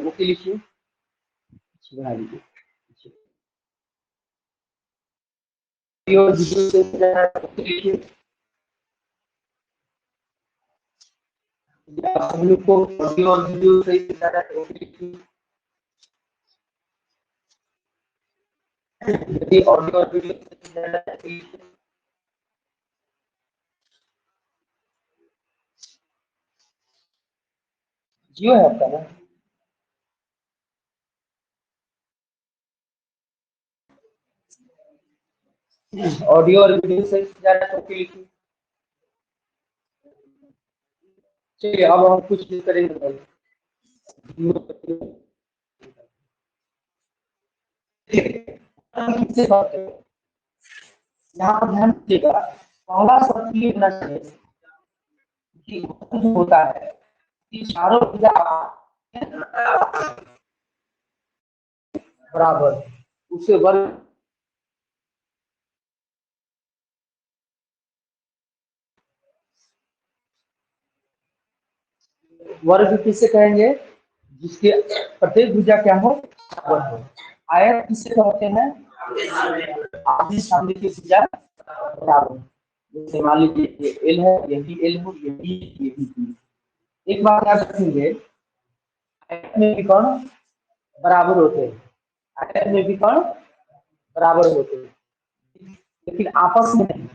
Okay लिखिए, बना लीजिए। वीडियो से ओके लिखिए, हम लोग को ऑडियो और वीडियो सही से जा रहा है ओके लिखिए। यदि ऑडियो और वीडियो सही जा रहा है ओके लिखिए। जियो है आपका ना? ऑडियो और वीडियो सही से जा रहा है ओके लिखिए। चलिए अब हम कुछ भी करेंगे भाई। यहाँ पर ध्यान दीजिएगा, पहला शब्द ये होना चाहिए कि जो होता है कि चारों भुजा बराबर, उसे वर्ग वर्ग किसे कहेंगे? जिसके प्रत्येक भुजा क्या हो? बराबर हो। आयत किसे कहते हैं? आमने सामने की भुजा बराबर। जैसे मान लीजिए ये एल है, यही एल हो, यही ये भी। एक बात याद रखेंगे, आयत में भी कौन बराबर होते हैं, आयत में भी कौन बराबर होते हैं, लेकिन आपस में नहीं।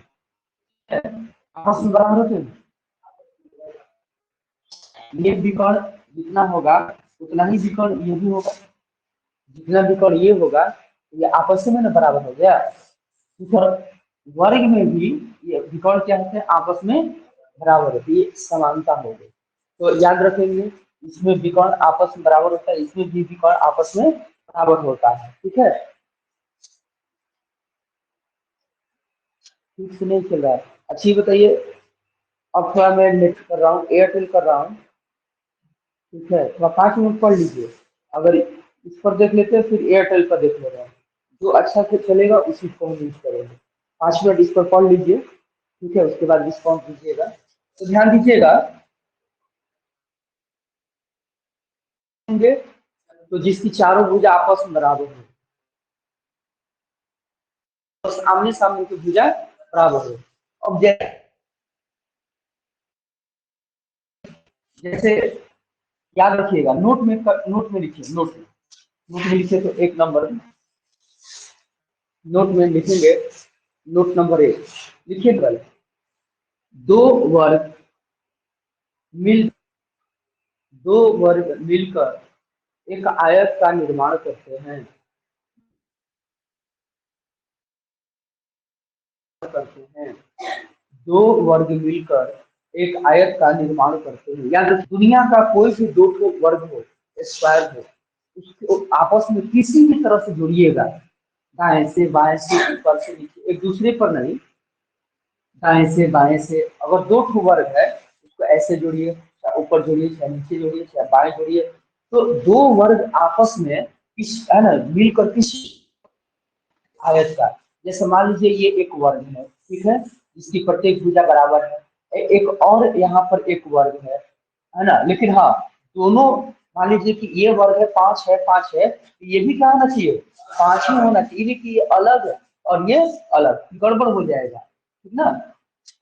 आपस में बराबर होते हैं। ये विकर्ण जितना होगा उतना ही विकर्ण ये भी होगा, जितना विकर्ण ये होगा ये आपस में ना बराबर हो गया। वर्ग में भी ये विकर्ण क्या होते हैं? आपस में बराबर होते हैं, ये समानता हो गई। तो याद रखेंगे, इसमें विकर्ण आपस में बराबर होता है, इसमें भी विकर्ण आपस में बराबर होता है। ठीक है, ठीक से नहीं चल रहा है? अच्छी बताइए। अब थोड़ा मैं नेट कर रहा हूँ, एयरटेल कर रहा हूँ। ठीक है, थोड़ा 5 मिनट पढ़ लीजिए। अगर इस पर देख लेते हैं फिर एयरटेल पर देख ले रहे हैं, जो अच्छा से चलेगा उसी को हम यूज करेंगे। 5 मिनट इस पर पढ़ लीजिए, ठीक है, उसके बाद रिस्पॉन्स दीजिएगा। तो ध्यान दीजिएगा, तो जिसकी चारों भुजा आपस में बराबर हो, बस आमने सामने की भुजा बराबर हो। अब जैसे याद रखिएगा, नोट में लिखिए, नोट में लिखिए तो 1 नंबर, नोट में लिखेंगे, नोट नंबर 1 लिखिए पहले। दो वर्ग मिल दो वर्ग मिलकर एक आयत का निर्माण करते हैं, दो वर्ग मिलकर एक आयत का निर्माण करते हैं। या दुनिया का कोई भी दो वर्ग हो, स्क्वायर हो, उसको आपस में किसी भी तरह से जोड़िएगा, दाएं से बाएं से ऊपर से नीचे, एक दूसरे पर नहीं, दाएं से बाएं से। अगर दो वर्ग है उसको ऐसे जोड़िए, चाहे ऊपर जोड़िए, चाहे नीचे जोड़िए, चाहे बाएं जोड़िए। तो दो वर्ग आपस में किस है ना मिलकर किस आयत का, जैसे मान लीजिए ये एक वर्ग है, ठीक है, इसकी प्रत्येक भुजा बराबर है। एक और यहाँ पर एक वर्ग है ना, लेकिन हाँ, दोनों मान लीजिए कि ये वर्ग है, 5 है, तो ये भी क्या होना चाहिए? 5 ही होना चाहिए, कि ये अलग और ये अलग, गड़बड़ हो जाएगा, ठीक ना।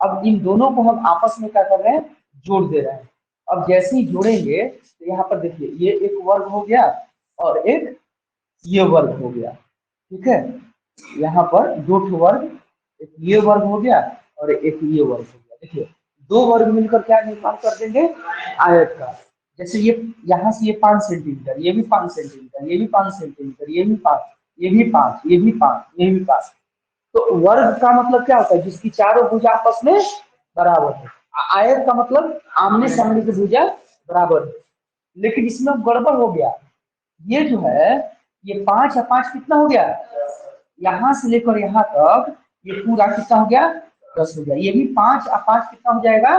अब इन दोनों को हम आपस में क्या कर रहे हैं? जोड़ दे रहे हैं। अब जैसे ही जोड़ेंगे तो यहाँ पर देखिए ये एक वर्ग हो गया और एक ये वर्ग हो गया, ठीक है। यहाँ पर दो वर्ग, एक ये वर्ग हो गया और एक ये वर्ग हो गया। देखिए दो वर्ग मिलकर क्या निर्माण कर देंगे? आयत का। जैसे ये यहाँ से ये 5 सेंटीमीटर, ये भी 5 सेंटीमीटर, ये भी 5 सेंटीमीटर, ये भी 5, ये भी 5, ये भी 5, ये भी 5। तो वर्ग का मतलब क्या होता है? जिसकी चारों भुजा आपस में बराबर है। आयत का मतलब आमने सामने की भुजा बराबर है। लेकिन इसमें गड़बड़ हो गया, ये जो है ये 5 और 5 कितना हो गया? यहाँ से लेकर यहाँ तक ये पूरा कितना हो गया? 10 हो गया। ये भी 5 और 5 कितना हो जाएगा?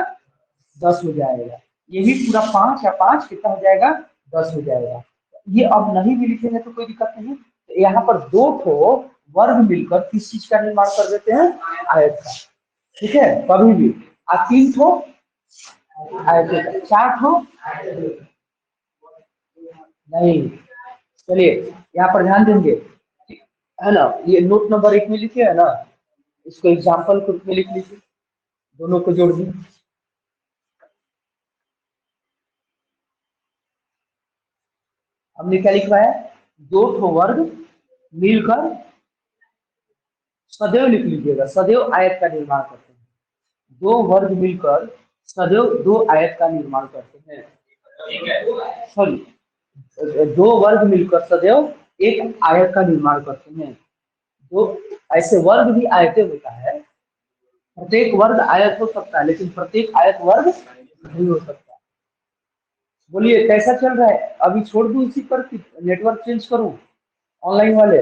10 हो जाएगा। ये भी पूरा 5 या 5 कितना हो जाएगा? 10 हो जाएगा। ये अब नहीं भी लिखेंगे तो कोई दिक्कत नहीं। तो यहाँ पर दो ठो वर्ग मिलकर किस चीज का निर्माण कर देते हैं? आयत का। ठीक है, कभी भी। और 3 ठो आयत का, 4 ठो नहीं, चलिए यहाँ पर ध्यान देंगे, है ना, ये नोट नंबर 1 में लिखे है ना, इसको एग्जाम्पल के रूप में लिख लीजिए, दोनों को जोड़ दिए। हमने क्या लिखा है, दो ठो वर्ग मिलकर, सदैव लिख लीजिएगा, सदैव आयत का निर्माण करते हैं। दो वर्ग मिलकर सदैव दो आयत का निर्माण करते हैं, सॉरी, दो वर्ग मिलकर सदैव एक आयत का निर्माण करते हैं। दो ऐसे वर्ग भी आयतें होता है, प्रत्येक वर्ग आयत हो सकता है लेकिन प्रत्येक आयत वर्ग नहीं हो सकता। बोलिए कैसा चल रहा है, अभी छोड़ दूं इसी पर कि नेटवर्क चेंज करूं, ऑनलाइन वाले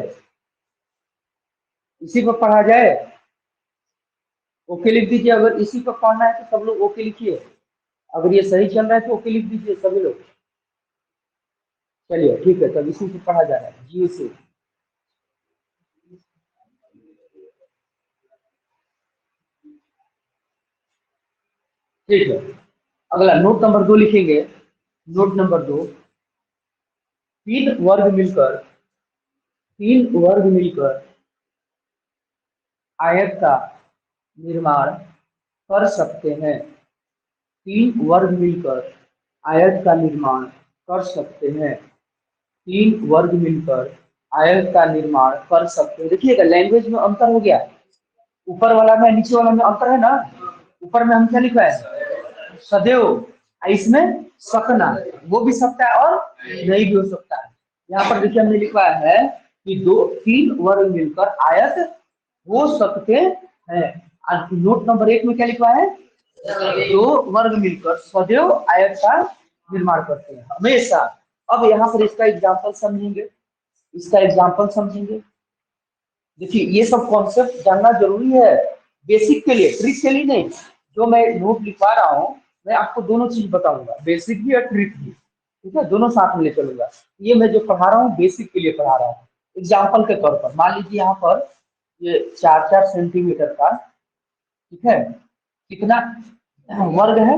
इसी पर पढ़ा जाए? ओके लिख दीजिए, अगर इसी पर पढ़ना है तो सब लोग ओके लिखिए, अगर ये सही चल रहा है तो ओके लिख दीजिए सभी लोग। चलिए ठीक है, तब इसी से पढ़ा जा रहा है, जियो से। ठीक है, अगला नोट नंबर 2 लिखेंगे। नोट नंबर 2, तीन वर्ग मिलकर, तीन वर्ग मिलकर आयत का निर्माण कर सकते हैं। तीन वर्ग मिलकर आयत का निर्माण कर सकते हैं। तीन वर्ग मिलकर आयत का निर्माण कर सकते हैं। देखिएगा लैंग्वेज में अंतर हो गया, ऊपर वाला में नीचे वाला में अंतर है ना। ऊपर में हम क्या लिखा है, सदैव, इसमें सकना, वो भी सकता है और नहीं भी हो सकता है। यहाँ पर देखिए हमने लिखा है कि दो तीन वर्ग मिलकर आयत हो सकते हैं। आज नोट नंबर 1 में क्या लिखा है, दो वर्ग मिलकर सदैव आयत का निर्माण करते हैं हमेशा। अब यहाँ पर इसका एग्जाम्पल समझेंगे, इसका एग्जाम्पल समझेंगे। देखिए ये सब कॉन्सेप्ट जानना जरूरी है, बेसिक के लिए, ट्रिक के लिए नहीं। जो मैं नोट लिखवा रहा हूँ, मैं आपको दोनों चीज बताऊंगा, बेसिक भी और ट्रिक भी, ठीक है, दोनों साथ में ले चलूंगा। ये मैं जो पढ़ा रहा हूँ बेसिक के लिए पढ़ा रहा हूँ। एग्जाम्पल के तौर पर मान लीजिए यहाँ पर ये 4-4 सेंटीमीटर का, ठीक है, कितना वर्ग है,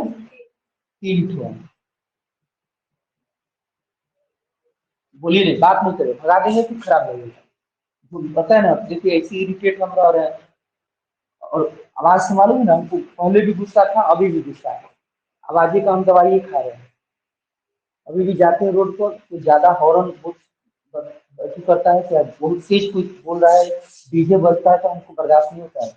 3 ठो। बोलिए नहीं, बात नहीं करें, भगा देंगे तो खराब लगेगा, पता है ना। देखिए ऐसे इरिटेट हम रह रहे हैं, और आवाज से मालूम है ना, हमको पहले भी गुस्सा था, अभी भी गुस्सा है। आवाज़ी का हम दवाई खा रहे हैं। अभी भी जाते हैं रोड पर तो ज्यादा हॉर्न बहुत करता है, क्या बहुत तेज कुछ बोल रहा है, डीजे बजता है तो हमको बर्दाश्त नहीं होता है।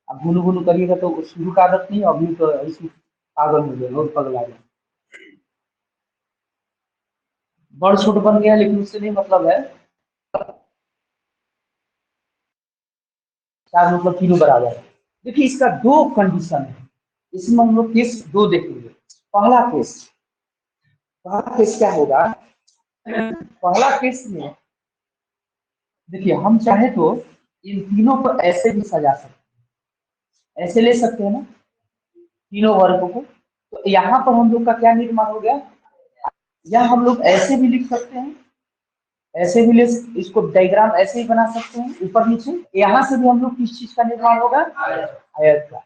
अब गुनू गुनू करिएगा तो शुरू का आदत नहीं, अभी तो ऐसी पागल हो गए, बहुत पगला गए। बड़ छोट बन गया लेकिन उससे नहीं मतलब है, चार मतलब तीनों बराबर है। देखिए इसका दो कंडीशन है, इसमें हम लोग केस दो देखेंगे। पहला केस, पहला केस क्या होगा, पहला केस में देखिए हम चाहे तो इन तीनों को ऐसे भी सजा सकते हैं, ऐसे ले सकते हैं ना तीनों वर्गों को। तो यहाँ पर हम लोग का क्या निर्माण हो गया, या हम लोग ऐसे भी लिख सकते हैं, ऐसे भी ले, इसको डायग्राम ऐसे ही बना सकते हैं ऊपर नीचे। यहाँ से भी हम लोग किस चीज का निर्माण होगा, आयत का।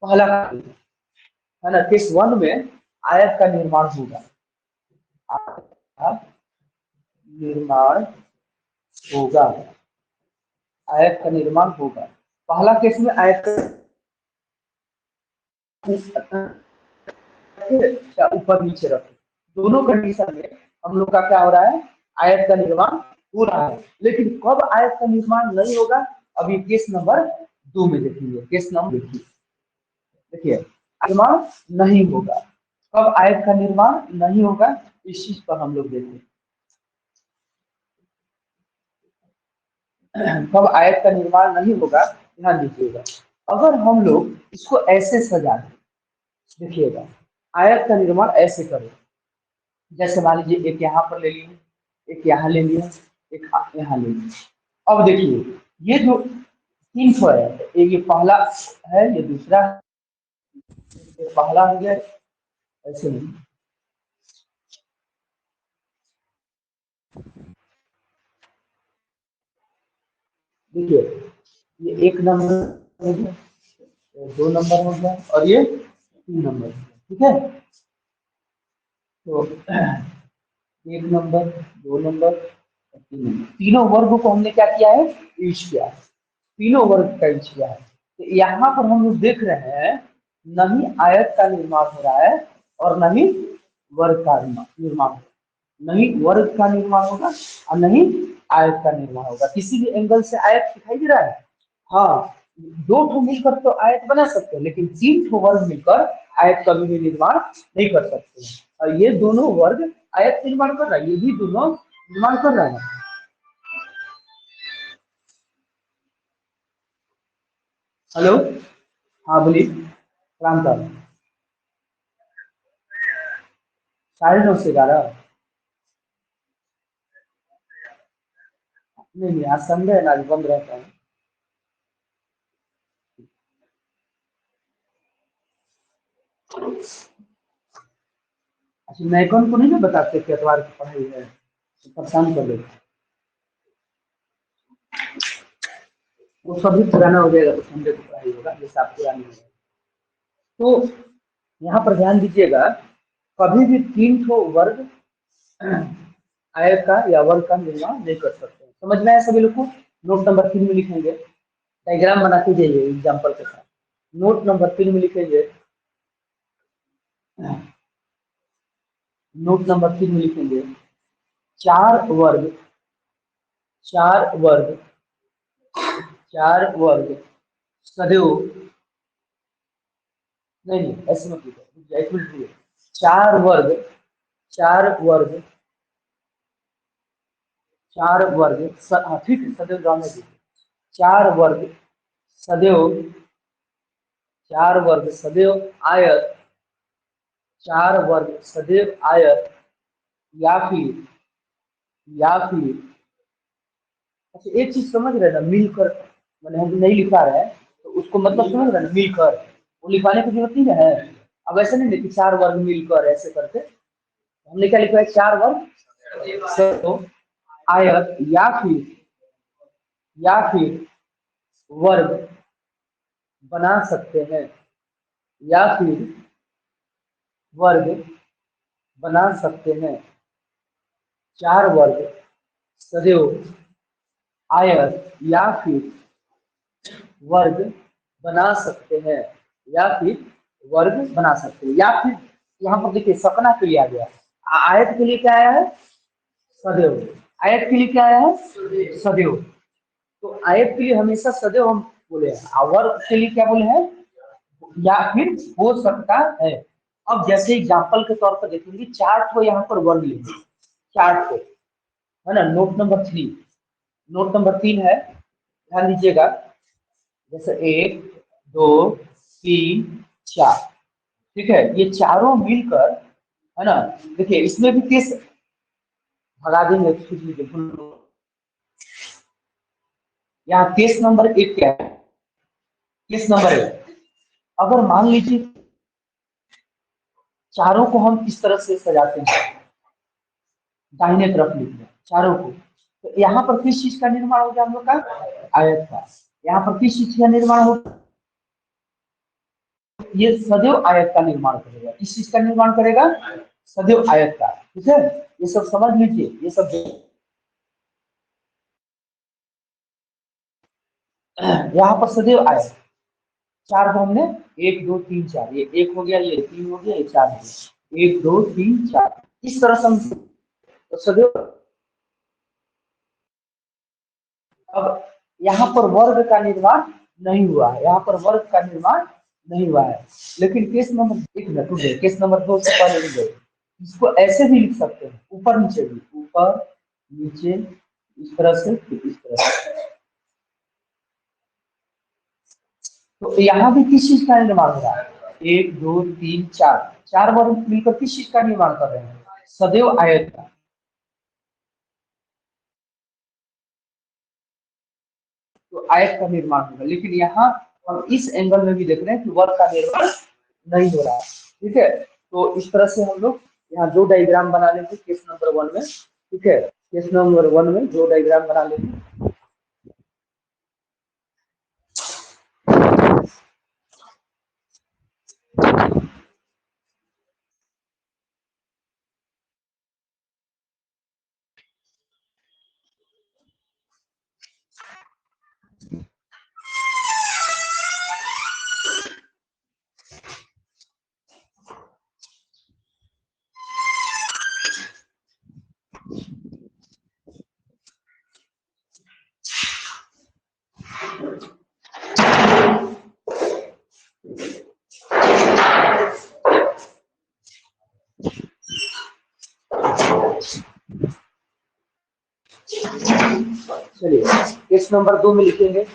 पहला है ना, केस 1 में आयत का निर्माण होगा, आयत का निर्माण होगा, आयत का निर्माण होगा। पहला केस में आयत का ऊपर नीचे रखें, दोनों कंडीशन में हम लोग का क्या हो रहा है, आयत का निर्माण हो रहा है। लेकिन कब आयत का निर्माण नहीं होगा, अभी केस नंबर 2 में देखेंगे। केस नंबर देखिए, देखिए निर्माण नहीं होगा, कब आयत का निर्माण नहीं होगा, इस चीज पर हम लोग देखें। कब आयत का निर्माण नहीं होगा, ध्यान दीजिएगा। अगर हम लोग इसको ऐसे सजा दें, देखिएगा आयत का निर्माण ऐसे करें, जैसे मान लीजिए एक यहाँ पर ले लिए, एक यहाँ ले लिया, एक यहाँ ले लिया। अब देखिए ये जो 3 है, एक ये पहला है, ये दूसरा है, ये पहला हो गया, ऐसे नहीं। देखिए ये 1 नंबर हो गया, 2 नंबर हो गया, और ये 3 नंबर, ठीक है। तो एक नंबर, दो नंबर और तीन नंबर, तीनों वर्ग को हमने क्या किया है, यूज किया है, तीनों वर्ग का यूज किया है। तो यहाँ पर हम लोग देख रहे हैं न ही आयत का निर्माण हो रहा है और न ही वर्ग का निर्माण हो, नहीं वर्ग का निर्माण होगा और नहीं आयत का निर्माण होगा। किसी भी एंगल से आयत दिखाई दे रहा है, हाँ, दो ठो मिलकर तो आयत बना सकते हैं, लेकिन तीन ठो वर्ग मिलकर आयत कभी भी निर्माण नहीं कर सकते हैं। और ये दोनों वर्ग आयत निर्माण कर रहा है, ये भी दोनों निर्माण कर रहे हैं। हेलो, हाँ बोलिए। राम राम। 9:30 से 11। नहीं नहीं, आज संडे है ना, आज बंद रहता है। अच्छा, मैकन को नहीं ना बताते कि एतवार की पढ़ाई है, तो परेशान कर देते। वो सभी पुराना हो जाएगा तो संडे को पढ़ाई होगा, जैसे आप पुरानी हो। तो यहाँ पर ध्यान दीजिएगा, कभी भी तीन ठो वर्ग आयत का या वर्ग का निर्माण नहीं कर सकते। समझ में आया सभी लोग को? नोट नंबर 3 में लिखेंगे, डायग्राम बनाते जाइए एग्जाम्पल के साथ। नोट नंबर 3 में लिखेंगे, नोट नंबर 3 में लिखेंगे, चार वर्ग, चार वर्ग, चार वर्ग सदैव, नहीं नहीं ऐसे मत लिखो, एक मिनट रुकिए। चार वर्ग, चार वर्ग, चार वर्ग हाँ ठीक है, सदैव जाने दीजिए। चार वर्ग सदैव, चार वर्ग सदैव आयत, चार वर्ग सदैव आयत, या फिर, या फिर, अच्छा एक चीज समझ रहे ना, मिलकर, मैंने हम नहीं लिखा रहा है तो उसको मतलब समझ रहे ना, मिलकर, वो लिखाने की जरूरत नहीं है। अब ऐसे नहीं लिखी चार वर्ग मिलकर ऐसे करके, हमने क्या लिखा है, चार वर्ग सदैव आयत, या फिर वर्ग बना सकते हैं, या फिर वर्ग बना सकते हैं, चार वर्ग सदैव आयत, या फिर वर्ग बना सकते हैं, या फिर वर्ग बना सकते हैं, या फिर यहाँ पर देखिए सपना के लिए आ गया, आयत के लिए क्या आया है, सदैव, आयत के लिए क्या आया है, सदैव। तो आयत के लिए हमेशा सदैव हम बोले हैं, और वर्ग के लिए क्या बोले हैं, या फिर हो सकता है। अब जैसे एग्जांपल के तौर पर देखेंगे, चार को यहाँ पर वर्ग लेंगे, चार को, है ना। नोट नंबर 3, नोट नंबर 3 है, ध्यान दीजिएगा, जैसे एक, दो, तीन, चार, ठीक है, ये चारों मिलकर, है ना। देखिए इसमें भी केस भगा देंगे, यहाँ केस नंबर 1 क्या है, केस नंबर 1, अगर मान लीजिए चारों को हम इस तरह से सजाते हैं, दाहिने तरफ लिख रहे हैं चारों को, तो यहाँ पर किस चीज का निर्माण हो गया हम लोग का, आयत का। यहाँ पर किस चीज का निर्माण हो, ये सदैव आयत का निर्माण करेगा, किस चीज का निर्माण करेगा, सदैव आयत का, ठीक है। ये सब समझ लीजिए, ये सब यहाँ पर सदैव आयत, चार को हमने एक दो तीन चार, ये एक हो गया, ये तीन हो गया, ये चार हो गया, एक दो तीन चार, इस तरह से हम तो सदैव। अब यहाँ पर वर्ग का निर्माण नहीं हुआ है, यहाँ पर वर्ग का निर्माण नहीं हुआ है, लेकिन केस नंबर एक मिनट रुक गए, केस नंबर 2 से पहले रुक गए, इसको ऐसे भी लिख सकते हैं, ऊपर नीचे भी, ऊपर नीचे, इस तरह से, इस तरह से। तो यहाँ भी किस चीज का निर्माण हो रहा है, एक दो तीन चार, चार वर्ग मिलकर किस चीज का निर्माण कर रहे हैं, सदैव आयत का। तो आयत का निर्माण होगा, लेकिन यहाँ हम इस एंगल में भी देख रहे हैं कि वर्ग का निर्माण नहीं हो रहा है, ठीक है। तो इस तरह से हम लोग यहाँ दो डायग्राम बना लेंगे केस नंबर 1 में, ठीक है, केस नंबर 1 में दो डायग्राम बना लेंगे। चलिए केस नंबर 2 में लिखेंगे।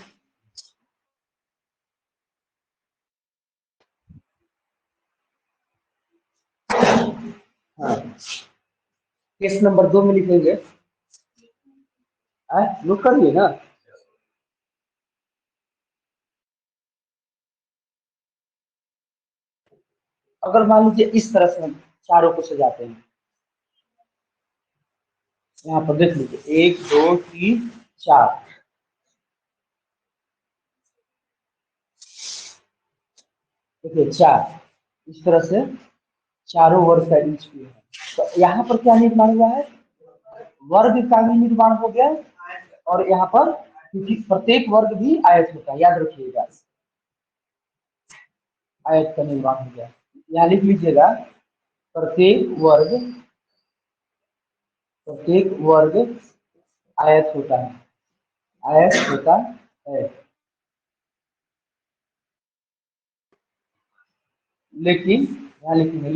हाँ, केस नंबर 2 में लिखेंगे। नोट कर लिए ना? अगर मान लीजिए इस तरह से हम चारों को सजाते हैं, यहाँ पर देख लीजिए 1 2 3 4, देखिए 4, इस तरह से चारों वर्ग का ईच भी है। तो यहाँ पर क्या निर्माण हुआ है? वर्ग का भी निर्माण हो गया, और यहाँ पर क्योंकि प्रत्येक वर्ग भी आयत होता है, याद रखिएगा, आयत का निर्माण हो गया। यहाँ लिख लीजिएगा प्रत्येक वर्ग आयत होता है, आयत होता है। लेकिन यहाँ लिखेंगे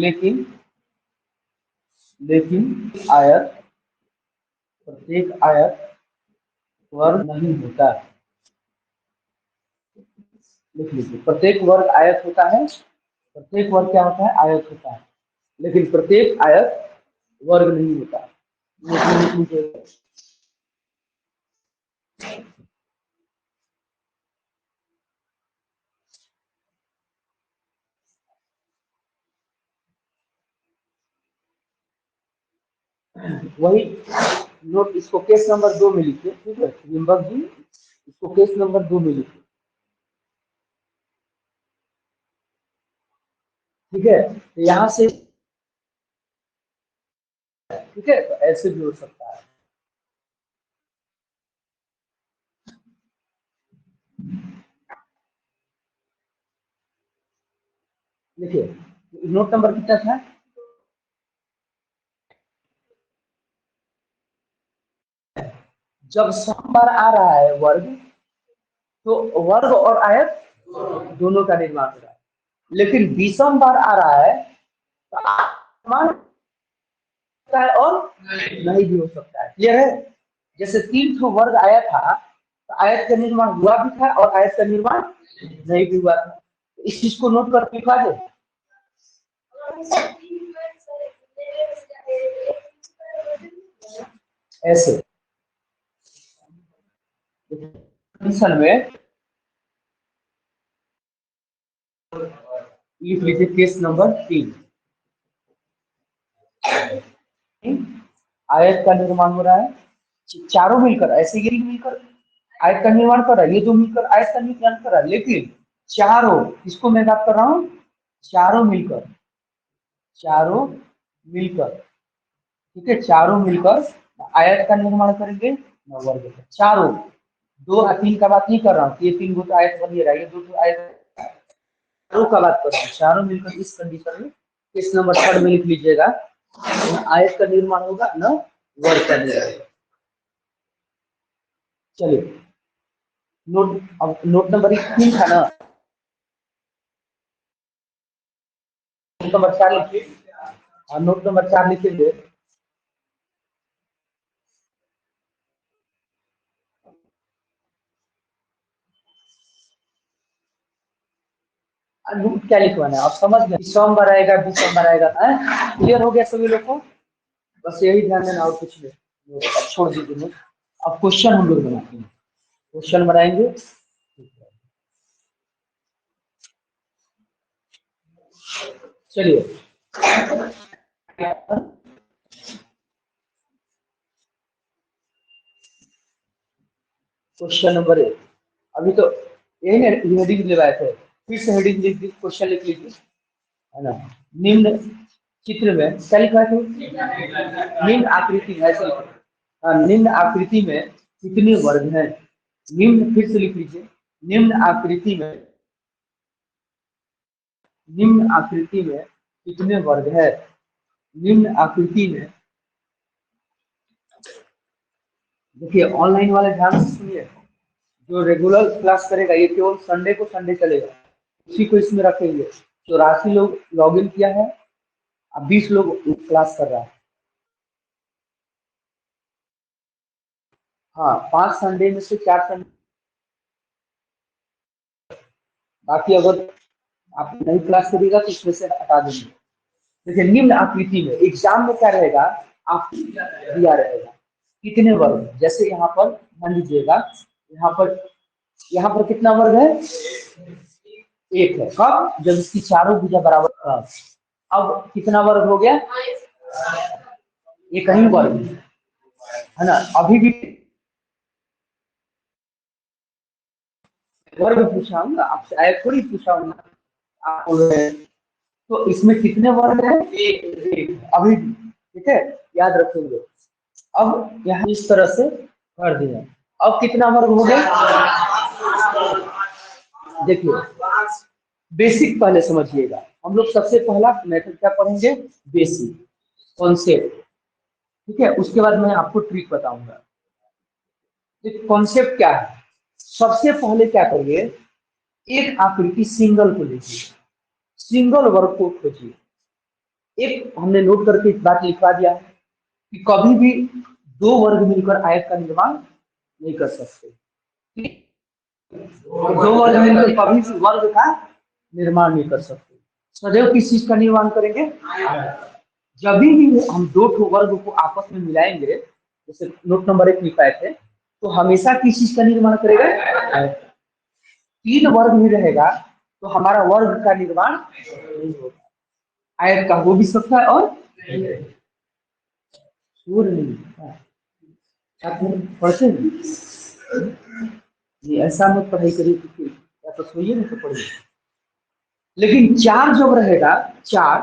लेकिन आयत, प्रत्येक आयत वर्ग नहीं होता। लिख लीजिए प्रत्येक वर्ग आयत होता है, प्रत्येक वर्ग क्या होता है? आयत होता है, लेकिन प्रत्येक आयत वर्ग नहीं होता। लिख लीजिए। वही नोट, इसको केस नंबर 2 में लिखिए, ठीक है निम्बक जी, इसको केस नंबर 2 में लिखिए, ठीक है। तो यहाँ से ठीक है, तो ऐसे भी हो सकता है। देखिए नोट नंबर कितना था? जब सोमवार आ रहा है वर्ग, तो वर्ग और आयत दोनों का निर्माण हो रहा है। लेकिन विषम बार आ रहा है तो निर्माण सकता है और नहीं भी हो सकता है। क्लियर है? जैसे 3 ठो वर्ग आया था, तो आयत का निर्माण हुआ भी था और आयत का निर्माण नहीं भी हुआ था। इस चीज को नोट कर लिखा दे। ऐसे कंडीशन में लिख लीजिए केस नंबर 3। आयत का निर्माण हो रहा है, चारों मिलकर, ऐसे ये मिलकर आयत का निर्माण कर रहा है, ये दो मिलकर आयत का निर्माण कर रहा है, लेकिन चारों, इसको मैं बात कर रहा हूँ, चारों मिलकर, ठीक है, चारों मिलकर आयत का निर्माण करेंगे वर्ग का। चारों, 2 और 3 का बात नहीं कर रहा हूँ, ये 3 गो तो आयत बन रहा है, ये 2 तो आयत, चारों का बात कर रहा हूँ। चारों मिलकर इस कंडीशन में केस नंबर 3 में लिख लीजिएगा, आयत का निर्माण होगा न वर्ग का निर्माण। चलिए नोट, अब नोट नंबर 3 था ना, नोट नंबर 4 लिखिए। नोट नंबर 4 लिखेंगे। नोट क्या लिखवाना है आप समझ गए? सोमवार आएगा, विषमवार आएगा। क्लियर हो गया सभी लोग को? बस यही ध्यान देना और कुछ नहीं, अब छोड़ दीजिए नोट। अब क्वेश्चन हम लोग बनाते हैं, क्वेश्चन बनाएंगे। चलिए क्वेश्चन नंबर 1, अभी तो यही हेडिंग लगाए थे, फिर से हेडिंग लिख दी, क्वेश्चन लिख लीजिए, है ना। निम्न चित्र में क्या लिखा है? निम्न आकृति है, ऐसे लिखो। निम्न आकृति में कितने वर्ग हैं? निम्न, फिर से लिख लीजिए, निम्न आकृति में, निम्न आकृति में कितने वर्ग है? निम्न आकृति में, देखिए ऑनलाइन वाले ध्यान से सुनिए, जो रेगुलर क्लास करेगा ये केवल संडे को संडे चलेगा, उसी को इसमें रखेंगे। 84 लोग लॉगिन किया है, अब 20 लोग क्लास कर रहा है। हाँ, 5 संडे में से 4 संडे, बाकी अगर आप नहीं क्लास करिएगा तो उसमें से हटा देंगे। देखिए निम्न आकृति में एग्जाम में क्या रहेगा, आप दिया रहेगा कितने वर्ग, जैसे यहाँ पर मान लीजिएगा, यहाँ पर कितना वर्ग है, एक है। कब, जब इसकी चारों भुजा बराबर था। अब कितना वर्ग हो गया, एक ही वर्ग है ना। अभी भी वर्ग पूछा हूँ ना आपसे, आया थोड़ी पूछा हूँ ना आप बोल रहे हैं। तो इसमें कितने वर्ग है, एक अभी भी, ठीक है, याद रखेंगे। अब यहाँ इस तरह से कर दिया। अब कितना वर्ग हो गया, देखिए बेसिक पहले समझिएगा। हम लोग सबसे पहला मेथड क्या पढ़ेंगे, बेसिक कॉन्सेप्ट, ठीक है। उसके बाद मैं आपको ट्रिक बताऊंगा। कॉन्सेप्ट क्या है, सबसे पहले क्या करिए, एक आकृति सिंगल को लीजिए, सिंगल वर्ग को खोजिए। एक हमने नोट करके इस बात लिखवा दिया है कि कभी भी दो वर्ग मिलकर आयत का निर्माण नहीं कर सकते। दो वर्ग मिलकर कभी भी वर्ग का निर्माण नहीं कर सकते। सदैव किस चीज का निर्माण करेंगे, जब भी हम दो वर्ग को आपस में मिलाएंगे, जैसे नोट नंबर 1 लिखाए थे, तो हमेशा किस चीज का निर्माण करेगा, तीन वर्ग भी रहेगा तो हमारा वर्ग का निर्माण नहीं होगा। आयत का हो भी सकता है और सूर्य नहीं। आप पढ़ते हैं ये, ऐसा मत पढ़ाई करिए क्योंकि या तो सोइए नहीं तो पढ़िए। लेकिन चार जब रहेगा, चार,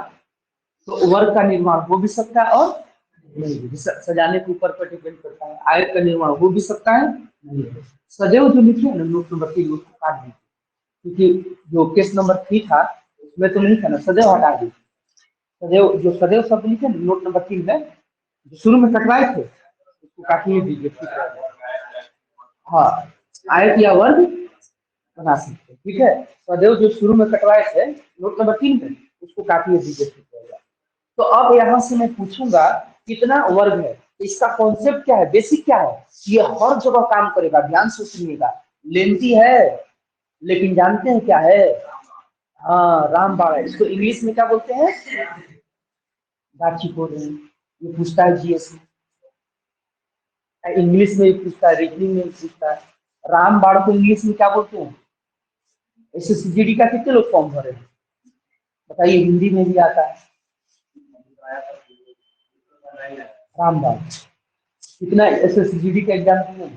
तो वर्ग का निर्माण हो भी सकता है और नहीं भी। सजाने के ऊपर पर डिपेंड करता है, आयत का निर्माण हो भी सकता है, नहीं हो। सदैव जो लिखिए ना नोट नंबर 3 उसको काट दीजिए, क्योंकि जो केस नंबर 3 था उसमें तो नहीं था ना, सदैव हटा दीजिए। सदैव जो सदैव शब्द लिखे नोट नंबर 3 में, जो शुरू में कटवाए थे उसको काटिए दीजिए, ठीक रहेगा। हाँ, आयत या वर्ग बना सकते हैं, ठीक है। सदैव जो शुरू में कटवाए थे नोट नंबर 3 में, उसको काटिए दीजिए, ठीक रहेगा। तो अब यहाँ से मैं पूछूंगा कितना वर्ग है, इसका कॉन्सेप्ट क्या है, बेसिक क्या है, ये हर जगह काम करेगा, ध्यान से सुनिएगा। लेंथी है लेकिन जानते हैं क्या है, हाँ रामबाण है। इसको इंग्लिश में क्या बोलते हैं, गाची बोल रहे हैं। ये पूछता है जीएस में, इंग्लिश में भी पूछता है, रीजनिंग में भी पूछता है। रामबाण को इंग्लिश में क्या बोलते हैं, एसएससीजीडी का कितने लोग फॉर्म भरे हैं बताइए, हिंदी में भी आता है रामबाण। कितना एसएससीजीडी का एग्जाम दिए,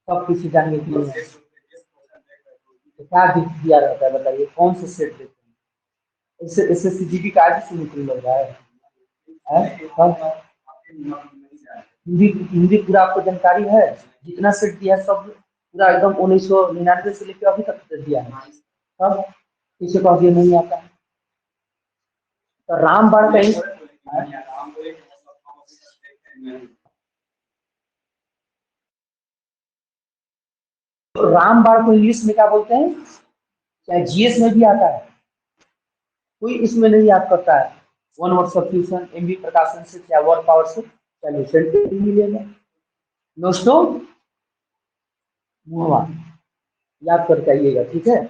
सब किसी जानने के लिए तो क्या दिया रहता है बताइए, कौन से सेट देते हैं, एसएससीजीडी का आज से नौकरी लग रहा है। हिंदी हिंदी पूरा आपको जानकारी है, जितना सेट दिया है सब पूरा एकदम 1999 से लेकर अभी तक दिया है सब, किसी को अभी नहीं आता। तो रामबाण का तो रामबाण को इंग्लिश में क्या बोलते हैं, चाहे जीएस में भी आता है, कोई इसमें नहीं याद करता है। वन वर्ड सब्स्टिट्यूशन, एमबी प्रकाशन से, चाहे वर्ड पावर से, चलिए सेंटेंस मिलेगा। दोस्तों मुहवा याद करके आइएगा, ठीक है।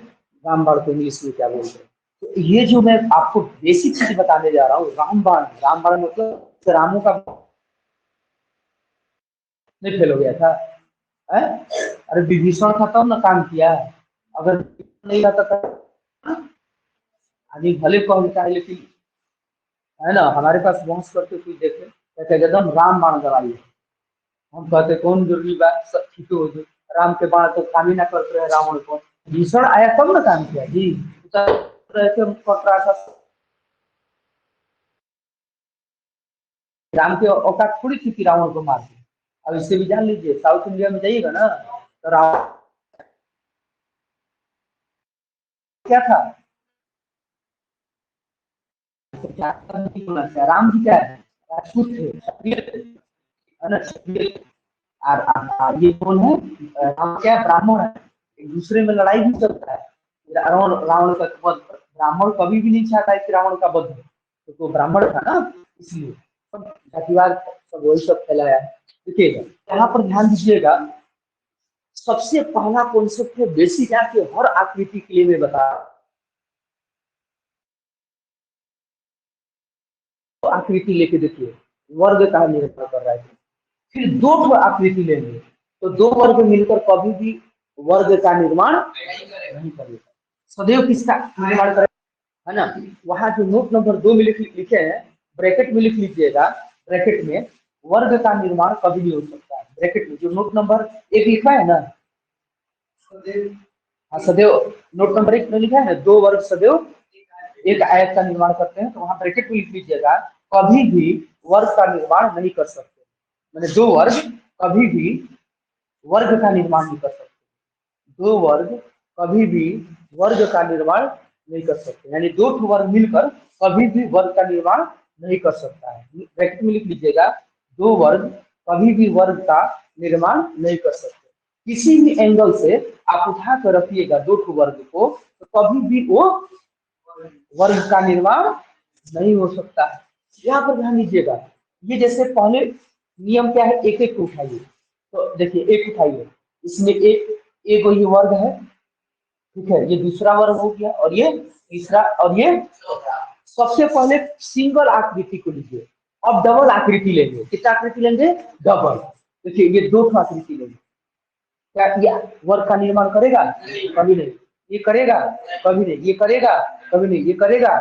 रामबाण को इंग्लिश में क्या बोलते हैं। तो ये जो मैं आपको बेसिक चीज बताने जा रहा हूँ, रामबाण, रामबाण मतलब रामों का नहीं फेल हो गया था है? अरे विभीषण था तब ना काम किया, अगर नहीं रहता था आदमी भले कह देता है, लेकिन है ना, हमारे पास बहस करके कोई देखे कहते एकदम राम बाण गवाइए, हम कहते कौन जरूरी बात, सब ठीक हो गई। राम के बाण तो काम ही ना करते रहे रावण को, भीषण आया तब ना काम किया जी, उतर रहे थे कट रहा था। राम की औकात थोड़ी थी कि रावण को मार दे। अब इससे भी जान लीजिए, साउथ इंडिया में जाइएगा ना तो रावण क्या था, राम जी क्या है, राजपूत थे, क्षत्रिय थे, है ना, क्षत्रिय। और ये कौन है, राम क्या ब्राह्मण है, एक दूसरे में लड़ाई भी चलता है। रावण रावण का वध, ब्राह्मण कभी भी नहीं चाहता है कि रावण का वध हो, तो ब्राह्मण था ना, इसलिए सब जातिवाद सब वही सब फैलाया है। देखिएगा यहाँ पर ध्यान दीजिएगा, सबसे पहला कॉन्सेप्ट है बेसिक है कि हर आकृति के लिए मैं बता, तो आकृति लेके देखिए वर्ग का निर्माण कर रहा है। फिर दो आकृति लेंगे तो दो वर्ग मिलकर कभी भी वर्ग का निर्माण नहीं करेगा, सदैव किसका निर्माण करेगा, है ना। वहां जो नोट नंबर 2 में लिखे हैं, ब्रैकेट में लिख लीजिएगा, ब्रैकेट में वर्ग का निर्माण कभी नहीं हो सकता है। ब्रैकेट में जो नोट नंबर 1 लिखा है ना, हाँ सदैव, नोट नंबर 1 में लिखा है ना, दो वर्ग सदैव एक आयत का निर्माण करते हैं, तो वहां ब्रैकेट में लिख लीजिएगा कभी भी वर्ग का निर्माण नहीं कर सकते, मैंने दो वर्ग कभी भी वर्ग का निर्माण नहीं कर सकते, दो वर्ग कभी भी वर्ग का निर्माण नहीं कर सकते, यानी दो वर्ग मिलकर कभी भी वर्ग का निर्माण नहीं कर सकता है। ब्रैकेट में लिख लीजिएगा दो वर्ग कभी भी वर्ग का निर्माण नहीं कर सकते। किसी भी एंगल से आप उठा कर रखिएगा दो वर्ग को, तो कभी भी वो वर्ग का निर्माण नहीं हो सकता है। यहाँ पर ध्यान दीजिएगा, ये जैसे पहले नियम क्या है, एक एक उठाइए, तो देखिए एक उठाइए, इसमें एक ये वर्ग है, ठीक है, ये दूसरा वर्ग हो गया, और ये तीसरा, और ये सबसे पहले सिंगल आकृति को लीजिए, अब डबल आकृति लेंगे, कितना आकृति लेंगे, डबल। देखिए ये दो आकृति लेंगे, क्या ये वर्ग का निर्माण करेगा, कभी नहीं, ये करेगा कभी नहीं, ये करेगा कभी नहीं, ये करेगा।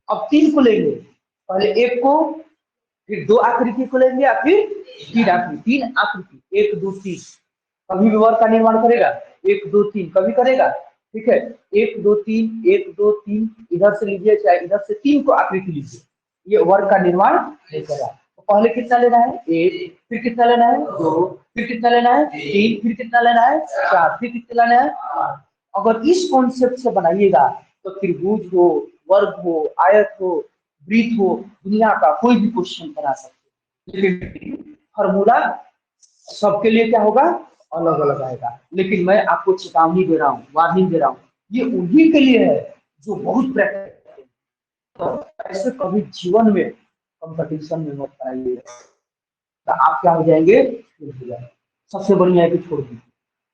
अब तीन को लेंगे, पहले एक को, फिर दो आकृति को लेंगे, या फिर तीन आकृति, एक दो तीन, कभी भी वर्ग का निर्माण करेगा, एक दो तीन कभी करेगा, ठीक है, एक दो तीन, एक दो तीन, इधर से लीजिए चाहे इधर से, तीन को आकृति लीजिए, ये वर्ग का निर्माण नहीं कर रहा। तो पहले कितना लेना है, एक, फिर कितना लेना है, दो, फिर कितना लेना है, तीन, फिर कितना लेना है, चार, फिर कितना लेना है, पाँच। अगर इस कॉन्सेप्ट से बनाइएगा तो त्रिभुज हो, वर्ग हो, आयत हो, वृत्त हो, दुनिया का कोई भी क्वेश्चन बना सकते हैं, लेकिन फॉर्मूला सबके लिए क्या होगा, अलग अलग आएगा। लेकिन मैं आपको चेतावनी दे रहा हूँ, वार्निंग दे रहा हूँ, ये उन्हीं के लिए है जो बहुत प्रैक्टिस करते हैं। तो ऐसे कभी जीवन में कंपटीशन में मत कराइए, तो आप क्या हो जाएंगे, सबसे बढ़िया है कि छोड़ दीजिए।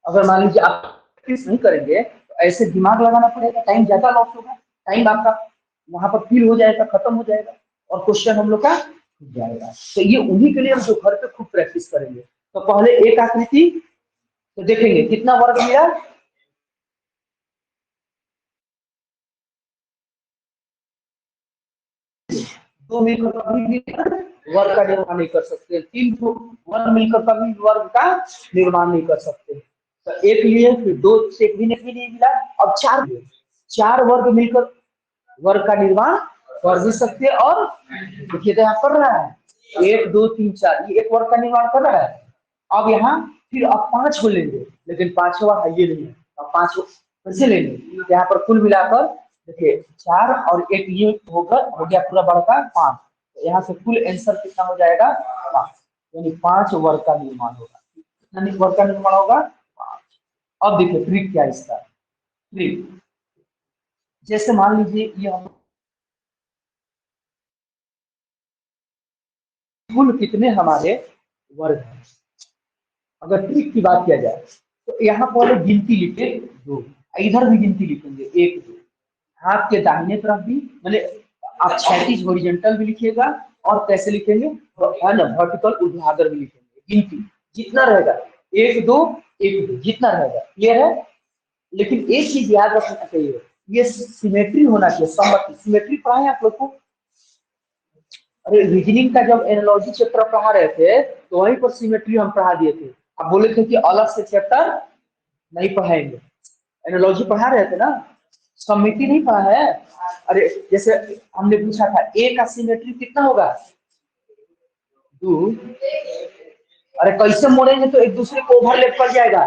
अगर मान लीजिए आप प्रैक्टिस नहीं करेंगे तो ऐसे दिमाग लगाना पड़ेगा, टाइम ज्यादा लॉस होगा, टाइम आपका वहां पर फील हो जाएगा, खत्म हो जाएगा, और क्वेश्चन हम लोग का हो जाएगा। तो ये उन्हीं के लिए हम जो घर पे खूब प्रैक्टिस करेंगे। तो पहले एक आकृति, तो देखेंगे कितना वर्ग मिला, दो मिलकर कभी भी वर्ग का निर्माण नहीं कर सकते, तीन वर्ग मिलकर कभी वर्ग का निर्माण नहीं कर सकते। तो एक लिए, फिर दो से एक भी नहीं मिला, अब चार लिए, चार वर्ग मिलकर वर्ग का निर्माण कर भी सकते हैं। और देखिए तो यहाँ कर रहा है, एक दो तीन चार, ये एक वर्ग का निर्माण कर रहा है। अब यहाँ फिर अब पांच को लेंगे, लेकिन पांचवा है ये नहीं है, अब पांच कैसे लेंगे, यहाँ पर कुल मिलाकर देखिए चार और एक ये होकर हो गया पूरा बड़का पांच, तो यहाँ से कुल आंसर कितना हो जाएगा, पांच, यानी पांच वर्ग का निर्माण होगा। कितना वर्ग का निर्माण होगा, पांच। अब देखिए ट्रिक क्या है इसका, ट्रिक जैसे मान लीजिए ये हम कुल कितने हमारे वर्ग हैं, अगर ट्रिक की बात किया जाए तो यहाँ पहले गिनती लिखे दो, इधर भी गिनती लिखेंगे एक दो, हाथ के दाहिने तरफ भी, मतलब आप क्षैतिज हॉरिजॉन्टल भी लिखिएगा, और कैसे लिखेंगे, है ना, वर्टिकल ऊर्ध्वाधर भी लिखेंगे, गिनती जितना रहेगा एक दो, एक दो जितना रहेगा, क्लियर है। लेकिन एक चीज याद रखना चाहिए, ये सिमेट्री होना चाहिए, सममिति। सिमेट्री पढ़ा है आप लोग को, अरे रीजनिंग का जब एनालॉजी चैप्टर पढ़ा रहे थे तो वहीं पर सिमेट्री हम पढ़ा दिए थे। आप बोले थे कि अलग से चैप्टर नहीं पढ़ाएंगे, एनालॉजी पढ़ा रहे थे ना, सममिति नहीं पढ़ा है। अरे जैसे हमने पूछा था ए का सिमेट्री कितना होगा, टू, अरे कैसे मोड़ेंगे तो एक दूसरे को ओवरलैप कर जाएगा,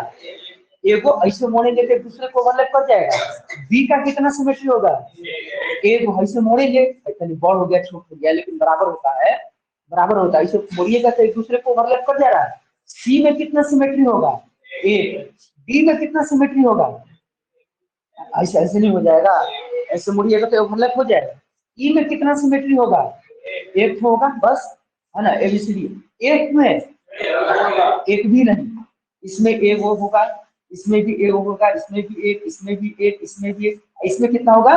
ए को ऐसे मोड़ेंगे तो एक दूसरे को ओवरलैप कर जाएगा। बी का कितना सिमेट्री होगा, ए को ऐसे मोड़ेंगे, बड़ हो गया छोट हो गया लेकिन बराबर होता है, बराबर होता है, इसे मोड़िएगा तो एक दूसरे को ओवरलैप कर जाएगा। सी में कितना सिमेट्री होगा, ए, डी में कितना सिमेट्री होगा, ऐसे ऐसे नहीं हो जाएगा, ऐसे मुड़िएगा तो ओवरलैप हो जाएगा। ई में कितना सिमेट्री होगा, एक होगा बस, है ना, एबीसीडी। एक में एक भी नहीं, इसमें ए वो होगा, इसमें भी ए वो होगा, इसमें भी एक, इसमें भी एक, इसमें भी एक, इसमें कितना होगा?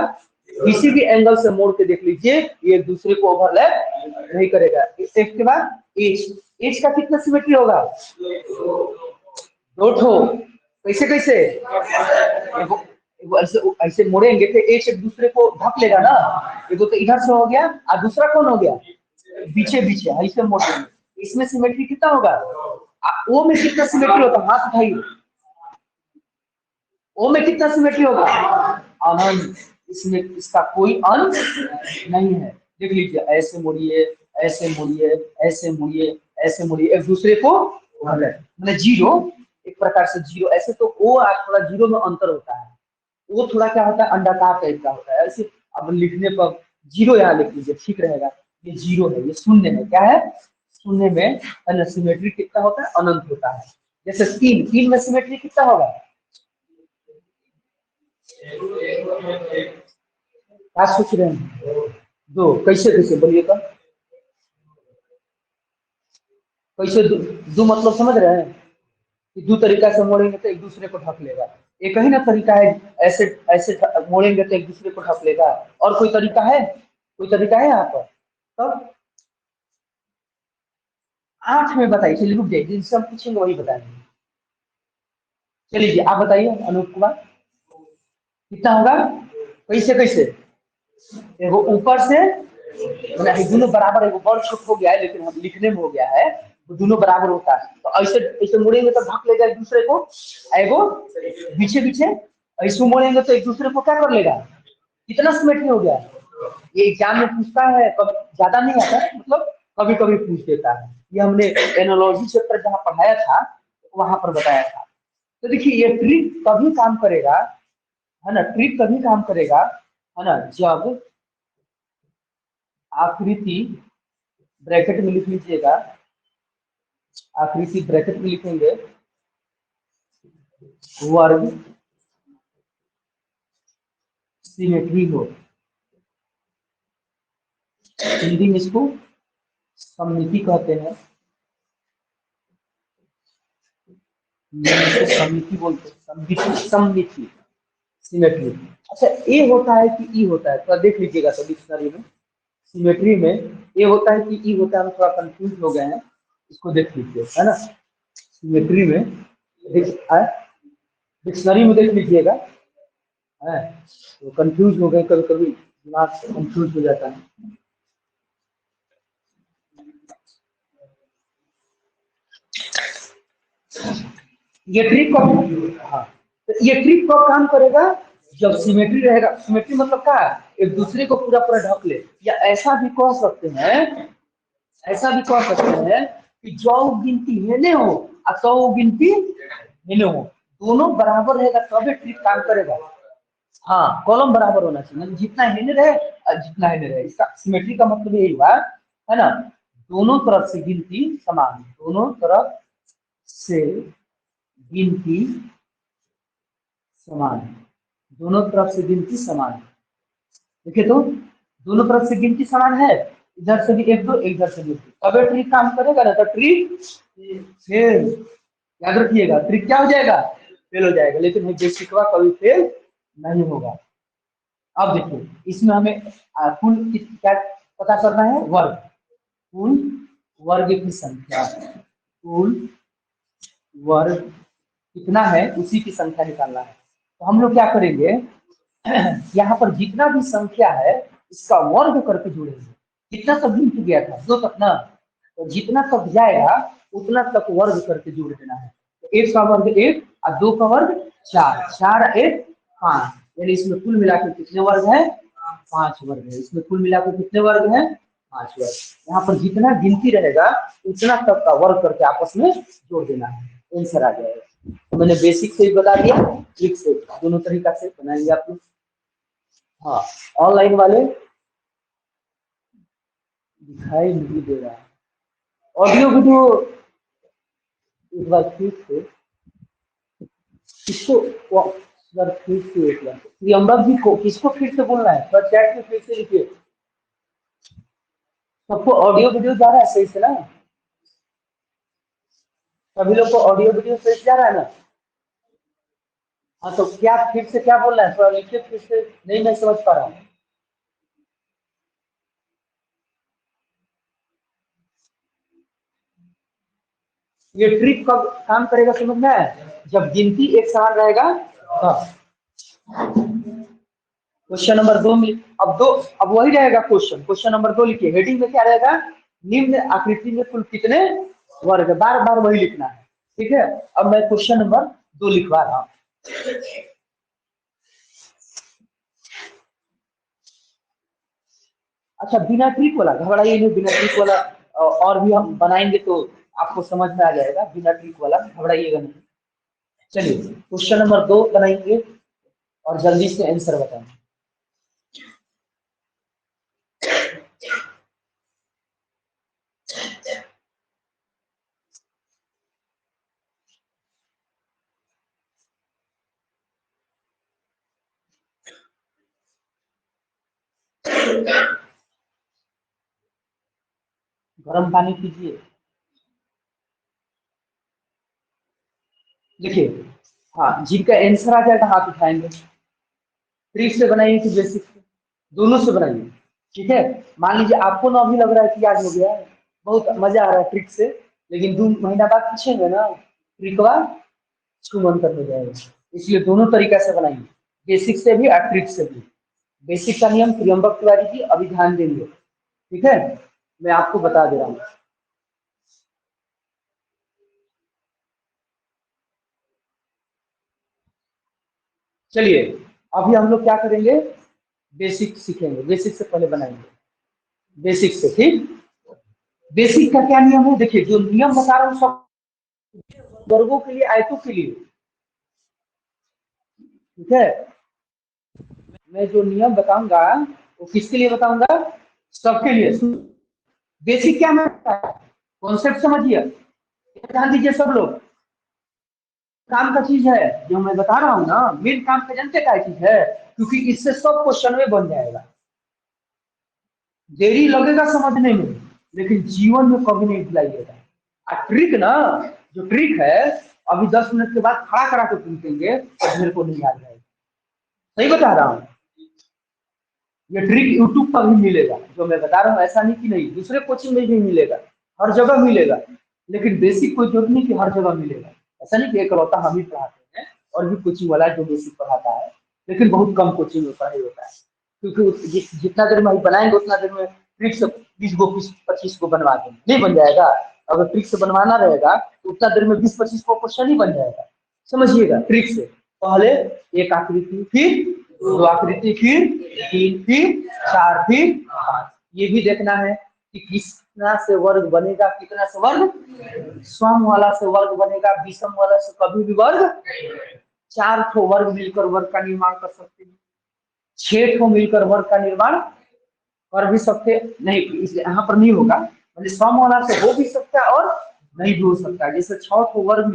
किसी भी एंगल से मोड़ के देख लीजिए, ये एक दूसरे को ओवरलैप नहीं करेगा। एक के बाद एच, एच का कितना सिमेट्री होगा? दो ठो। कैसे कैसे? एगो एगो ऐसे ऐसे मोड़ेंगे तो एच एक दूसरे को ढक लेगा ना, एगो तो इधर से हो गया और दूसरा कौन हो गया? पीछे पीछे ऐसे मोड़ देंगे। इसमें सिमेट्री कितना होगा? ओ में कितना सिमेट्री होता है? हाथ उठाइए। ओ में कितना सिमेट्री होगा? अनंत। इसमें इसका कोई अंत नहीं है। देख लीजिए, ऐसे मुड़िए, ऐसे मुड़िए, ऐसे मुड़िए, ऐसे मुड़िए, एक दूसरे को मतलब जीरो, एक प्रकार से जीरो। ऐसे तो ओ और थोड़ा जीरो में अंतर होता है। वो थोड़ा क्या होता है, अंडाकार टाइप का होता है। ऐसे अब लिखने पर जीरो यहाँ लिख लीजिए, ठीक रहेगा। ये जीरो है, ये शून्य है। क्या है? शून्य में है ना, सिमेट्री कितना होता है? अनंत होता है। जैसे तीन, तीन में सिमेट्री कितना होगा? क्या सोच रहे हैं? दो। कैसे कैसे बोलिए तो? कैसे दो? दो मतलब समझ रहे हैं कि दो तरीका से मोड़ेंगे तो एक दूसरे को ढक लेगा। एक ही ना तरीका है, ऐसे ऐसे मोड़ेंगे तो एक दूसरे को ढक लेगा। और कोई तरीका है? कोई तरीका है यहाँ पर? तब आठ में बताइए। चलिए रुक जाइए, जिनसे हम पूछेंगे वही बताएंगे। चलिए आप बताइए अनूप कुमार, कितना होगा? कैसे कैसे? देखो ऊपर से मतलब ये दोनों बराबर है, वो बड़ छोट हो गया है लेकिन हम लिखने में हो गया है, वो दोनों बराबर होता है। तो ऐसे ऐसे मुड़ेंगे तो ढक लेगा एक दूसरे को, एगो पीछे पीछे। ऐसे मुड़ेंगे तो एक दूसरे को क्या कर लेगा? कितना सिमेट्री हो गया? ये एग्जाम में पूछता है, कभी ज्यादा नहीं आता है, मतलब कभी कभी पूछ देता है। ये हमने एनोलॉजी चैप्टर जहाँ पढ़ाया था वहां पर बताया था। तो देखिए ये ट्रिक कभी काम करेगा, है ना, ट्रिक कभी काम करेगा, है ना, जब आकृति, ब्रैकेट में लिख लीजिएगा, आकृति ब्रैकेट में लिखेंगे, वर्ग सिमेट्री हो। हिंदी में इसको सममिति कहते हैं, सममिति बोलते हैं, सममिति, सममिति, सिमेट्री। अच्छा, ए होता है कि ई होता है? थोड़ा देख लीजिएगा तो डिक्शनरी में। सिमेट्री में ए होता है कि ई होता है? हम थोड़ा कंफ्यूज हो गए हैं, इसको देख लीजिए, है ना। सिमेट्री में डिक्शनरी में देख लीजिएगा, है तो कंफ्यूज हो गए, कभी कभी दिमाग कंफ्यूज हो जाता है। ये ट्रिक कब, हाँ, तो ये ट्रिक कब काम करेगा? जब सिमेट्री रहेगा। सिमेट्री मतलब क्या है? एक दूसरे को पूरा पूरा ढक ले। या ऐसा भी कह सकते हैं, ऐसा भी कह सकते हैं कि जो गिनती हेने हो और सौ गिनती हेने हो, दोनों बराबर रहेगा तभी ट्रिक काम करेगा। हाँ, कॉलम बराबर होना चाहिए, मतलब जितना हेने रहे और जितना हेने रहे। इसका सिमेट्री का मतलब यही हुआ, है ना, दोनों तरफ से गिनती समान, दोनों तरफ से गिनती समान, दोनों तरफ से गिनती समान। देखिए तो दोनों तरफ से गिनती समान है, इधर से भी एक दो, इधर से भी एक दो, तब ट्रिक काम करेगा ना, तो ट्रिक फेल। याद रखिएगा, ट्रिक क्या हो जाएगा? फेल हो जाएगा। लेकिन ये बेसिकवा कभी फेल नहीं होगा। अब देखिए इसमें हमें कुल क्या पता करना है? वर्ग, कुल वर्ग की संख्या, कुल वर्ग कितना है उसी की संख्या निकालना है। तो हम लोग क्या करेंगे, यहाँ पर जितना भी संख्या है इसका वर्ग करके जोड़ेंगे। कितना तक गिनती गया था? दो तक ना, तो जितना तक जाएगा उतना तक वर्ग करके जोड़ देना है। तो एक का वर्ग एक और दो का वर्ग चार, चार एक पांच, यानी इसमें कुल मिलाकर कितने वर्ग है? पांच वर्ग है। इसमें कुल मिलाकर कितने वर्ग है? पांच वर्ग। यहाँ पर जितना गिनती रहेगा उतना तक का वर्ग करके आपस में जोड़ देना है, आंसर आ जाएगा। तो मैंने बेसिक से ही बता दिया, ट्रिक से, दोनों तरीका से बनाएंगे आप लोग। हाँ, ऑनलाइन वाले दिखाई नहीं दे रहा है। ऑडियो वीडियो एक बार फिर से, किसको सर फिर से एक बार प्रियम्बक जी को किसको फिर से बोलना है? सर चैट में फिर से लिखिए। सबको ऑडियो वीडियो जा रहा है सही से ना? सभी लोग को ऑडियो वीडियो सही से जा रहा है ना? हाँ तो क्या फिर से क्या बोल रहा है, थोड़ा लिखिए फिर से, नहीं मैं समझ पा रहा हूँ। ये ट्रिक कब काम करेगा समझ में है? जब गिनती एक समान रहेगा। हाँ, क्वेश्चन नंबर 2 में अब दो, अब वही रहेगा क्वेश्चन। क्वेश्चन नंबर 2 लिखिए, हेडिंग में क्या रहेगा? निम्न आकृति में कुल कितने वर्ग है, बार बार वही लिखना है। ठीक है, अब मैं क्वेश्चन नंबर 2 लिखवा रहा हूँ। अच्छा, बिना ट्रिक वाला घबराइए नहीं, बिना ट्रिक वाला और भी हम बनाएंगे तो आपको समझ में आ जाएगा, बिना ट्रिक वाला घबराइएगा नहीं। चलिए क्वेश्चन नंबर 2 बनाएंगे और जल्दी से आंसर बताएंगे। गर्म पानी पीजिए। देखिए, हाँ जिनका आंसर आ जाएगा हाथ उठाएंगे। ट्रिक से बनाइए कि बेसिक से, दोनों से बनाइए। ठीक है, मान लीजिए आपको ना अभी लग रहा है कि याद हो गया है, बहुत मजा आ रहा है ट्रिक से, लेकिन 2 महीना बाद पूछेंगे ना ट्रिकवा, छूमन करने जाएगा। इसलिए दोनों तरीका से बनाइए, बेसिक से भी और ट्रिक से भी। बेसिक का नियम त्रियंबक तिवारी जी अभी ध्यान देंगे। ठीक है, मैं आपको बता दे रहा हूँ। चलिए अभी हम लोग क्या करेंगे, बेसिक सीखेंगे, बेसिक से पहले बनाएंगे, बेसिक से। ठीक, बेसिक का क्या नियम है, देखिए जो नियम बता रहा हूँ सब वर्गों के लिए, आयतों के लिए। ठीक है, मैं जो नियम बताऊंगा वो किसके लिए बताऊंगा, सबके लिए। बेसिक क्या मैं कॉन्सेप्ट समझिए, ध्यान दीजिए सब लोग। काम का चीज है जो मैं बता रहा हूँ ना, मेन काम का जानते क्या चीज है, क्योंकि इससे सब क्वेश्चन में बन जाएगा। देरी लगेगा समझने में, लेकिन जीवन में कभी नहीं भुलाइएगा। ट्रिक ना, जो ट्रिक है अभी 10 मिनट के बाद खड़ा करा के पूछेंगे तो मेरे को नहीं याद रहेगा। सही बता रहा हूँ, ये ट्रिक यूट्यूब पर भी मिलेगा जो मैं बता रहा हूँ, ऐसा नहीं कि नहीं, दूसरे कोचिंग में भी मिलेगा, हर जगह मिलेगा। लेकिन बेसिक कोई जरूरत नहीं कि हर जगह मिलेगा, ऐसा नहीं कि एकलौता हम ही पढ़ाते हैं, और भी कोचिंग वाला है जो बेसिक पढ़ाता है, लेकिन बहुत कम कोचिंग में पढ़ाई होता है। क्योंकि जितना देर में हम बनाएंगे उतना देर में ट्रिक से 20 गो 25 गो बनवा देंगे, नहीं बन जाएगा। अगर ट्रिक से बनवाना रहेगा तो उतना देर में 20-25 गो क्वेश्चन ही बन जाएगा। समझिएगा, ट्रिक से पहले एक आकृति, फिर दो आकृति, फिर तीन, फिर चार, फिर पांच। ये भी देखना है कि कितना से वर्ग बनेगा, कितना से वर्ग सम वाला से वर्ग बनेगा, विषम वाला से कभी भी वर्ग। 4 ठो वर्ग मिलकर वर्ग का निर्माण कर सकते हैं, 6 ठो मिलकर वर्ग का निर्माण कर भी सकते नहीं, इसलिए यहाँ पर नहीं होगा, मतलब सम वाला से हो भी सकता है और नहीं भी हो सकता है। जैसे 6 ठो वर्ग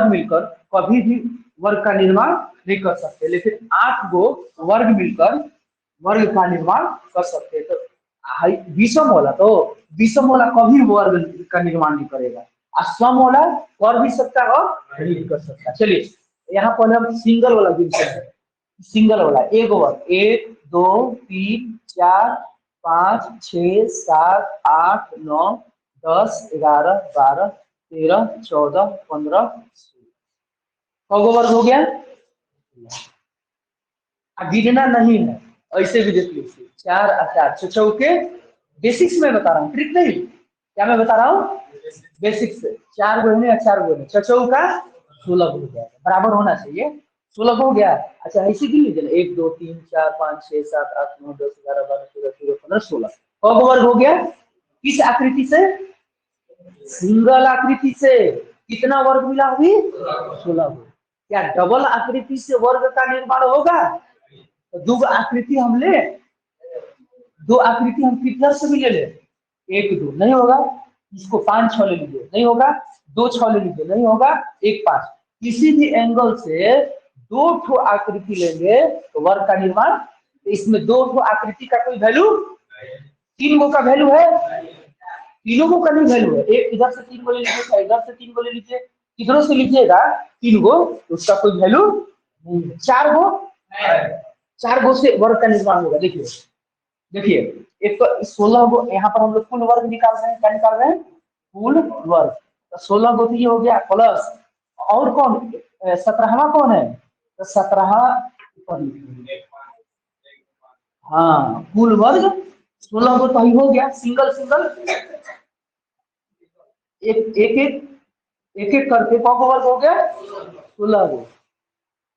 मिलकर कभी भी वर्ग का निर्माण नहीं कर सकते, लेकिन 8 गो वर्ग मिलकर वर्ग का निर्माण कर सकते हैं। तो विषम वाला तो, विषम वाला कभी वर्ग का निर्माण नहीं करेगा, और सम वाला कर भी सकता है और नहीं भी कर सकता। चलिए यहाँ पर हम सिंगल वाला गिनते हैं, सिंगल वाला एक वर्ग, 1 2 3 4 5 6 7 8 9 10 11 12 13 14 15। कौ वर्ग हो गया? गिनना नहीं है, ऐसे भी देख लीजिए, 4 और 4 चौके। बेसिक्स में बता रहा हूँ, ट्रिक नहीं, क्या मैं बता रहा हूँ, बेसिक्स से 4 गो या 4 गो में चौका 16 हो जाएगा, बराबर होना चाहिए। 16 हो गया। अच्छा ऐसे गिन लीजिए, 1 2 3 4 5 6 7 8 9 10 11 12 13 14 15 16। कौ वर्ग हो गया? किस आकृति से? सिंगल आकृति से। कितना वर्ग मिला अभी? 16 वर्ग। क्या डबल आकृति से वर्ग का निर्माण होगा? तो 2 आकृति हम ले, 2 आकृति हम कितना से भी ले ले, 1 2 नहीं होगा, इसको 5 6 ले लीजिए, नहीं होगा, 2 6 ले लीजिए, नहीं होगा, 1 5। किसी भी एंगल से 2 ठो आकृति लेंगे तो वर्ग का निर्माण। तो इसमें 2 ठो आकृति का कोई वैल्यू, तीन गो का वैल्यू है, तीनों को का नहीं वैल्यू है। एक इधर से तीन गो ले लीजिए, इधर से तीन गो ले लीजिए, किधरों से लीजिएगा तीन गो, तो उसका कोई वैल्यू नहीं है। चार गो, चार गो से वर्ग का निर्माण होगा। देखिए देखिए, एक तो 16 गो, यहाँ पर हम लोग कुल वर्ग निकाल रहे हैं, क्या निकाल रहे हैं, कुल वर्ग। तो 16 गो तो ये हो गया, प्लस और कौन, 17वां कौन है, तो 17वां, हाँ कुल वर्ग 16 गो तो ही हो गया, सिंगल सिंगल एक एक एक एक करके कौ गो वर्ग हो गया, 16 गो,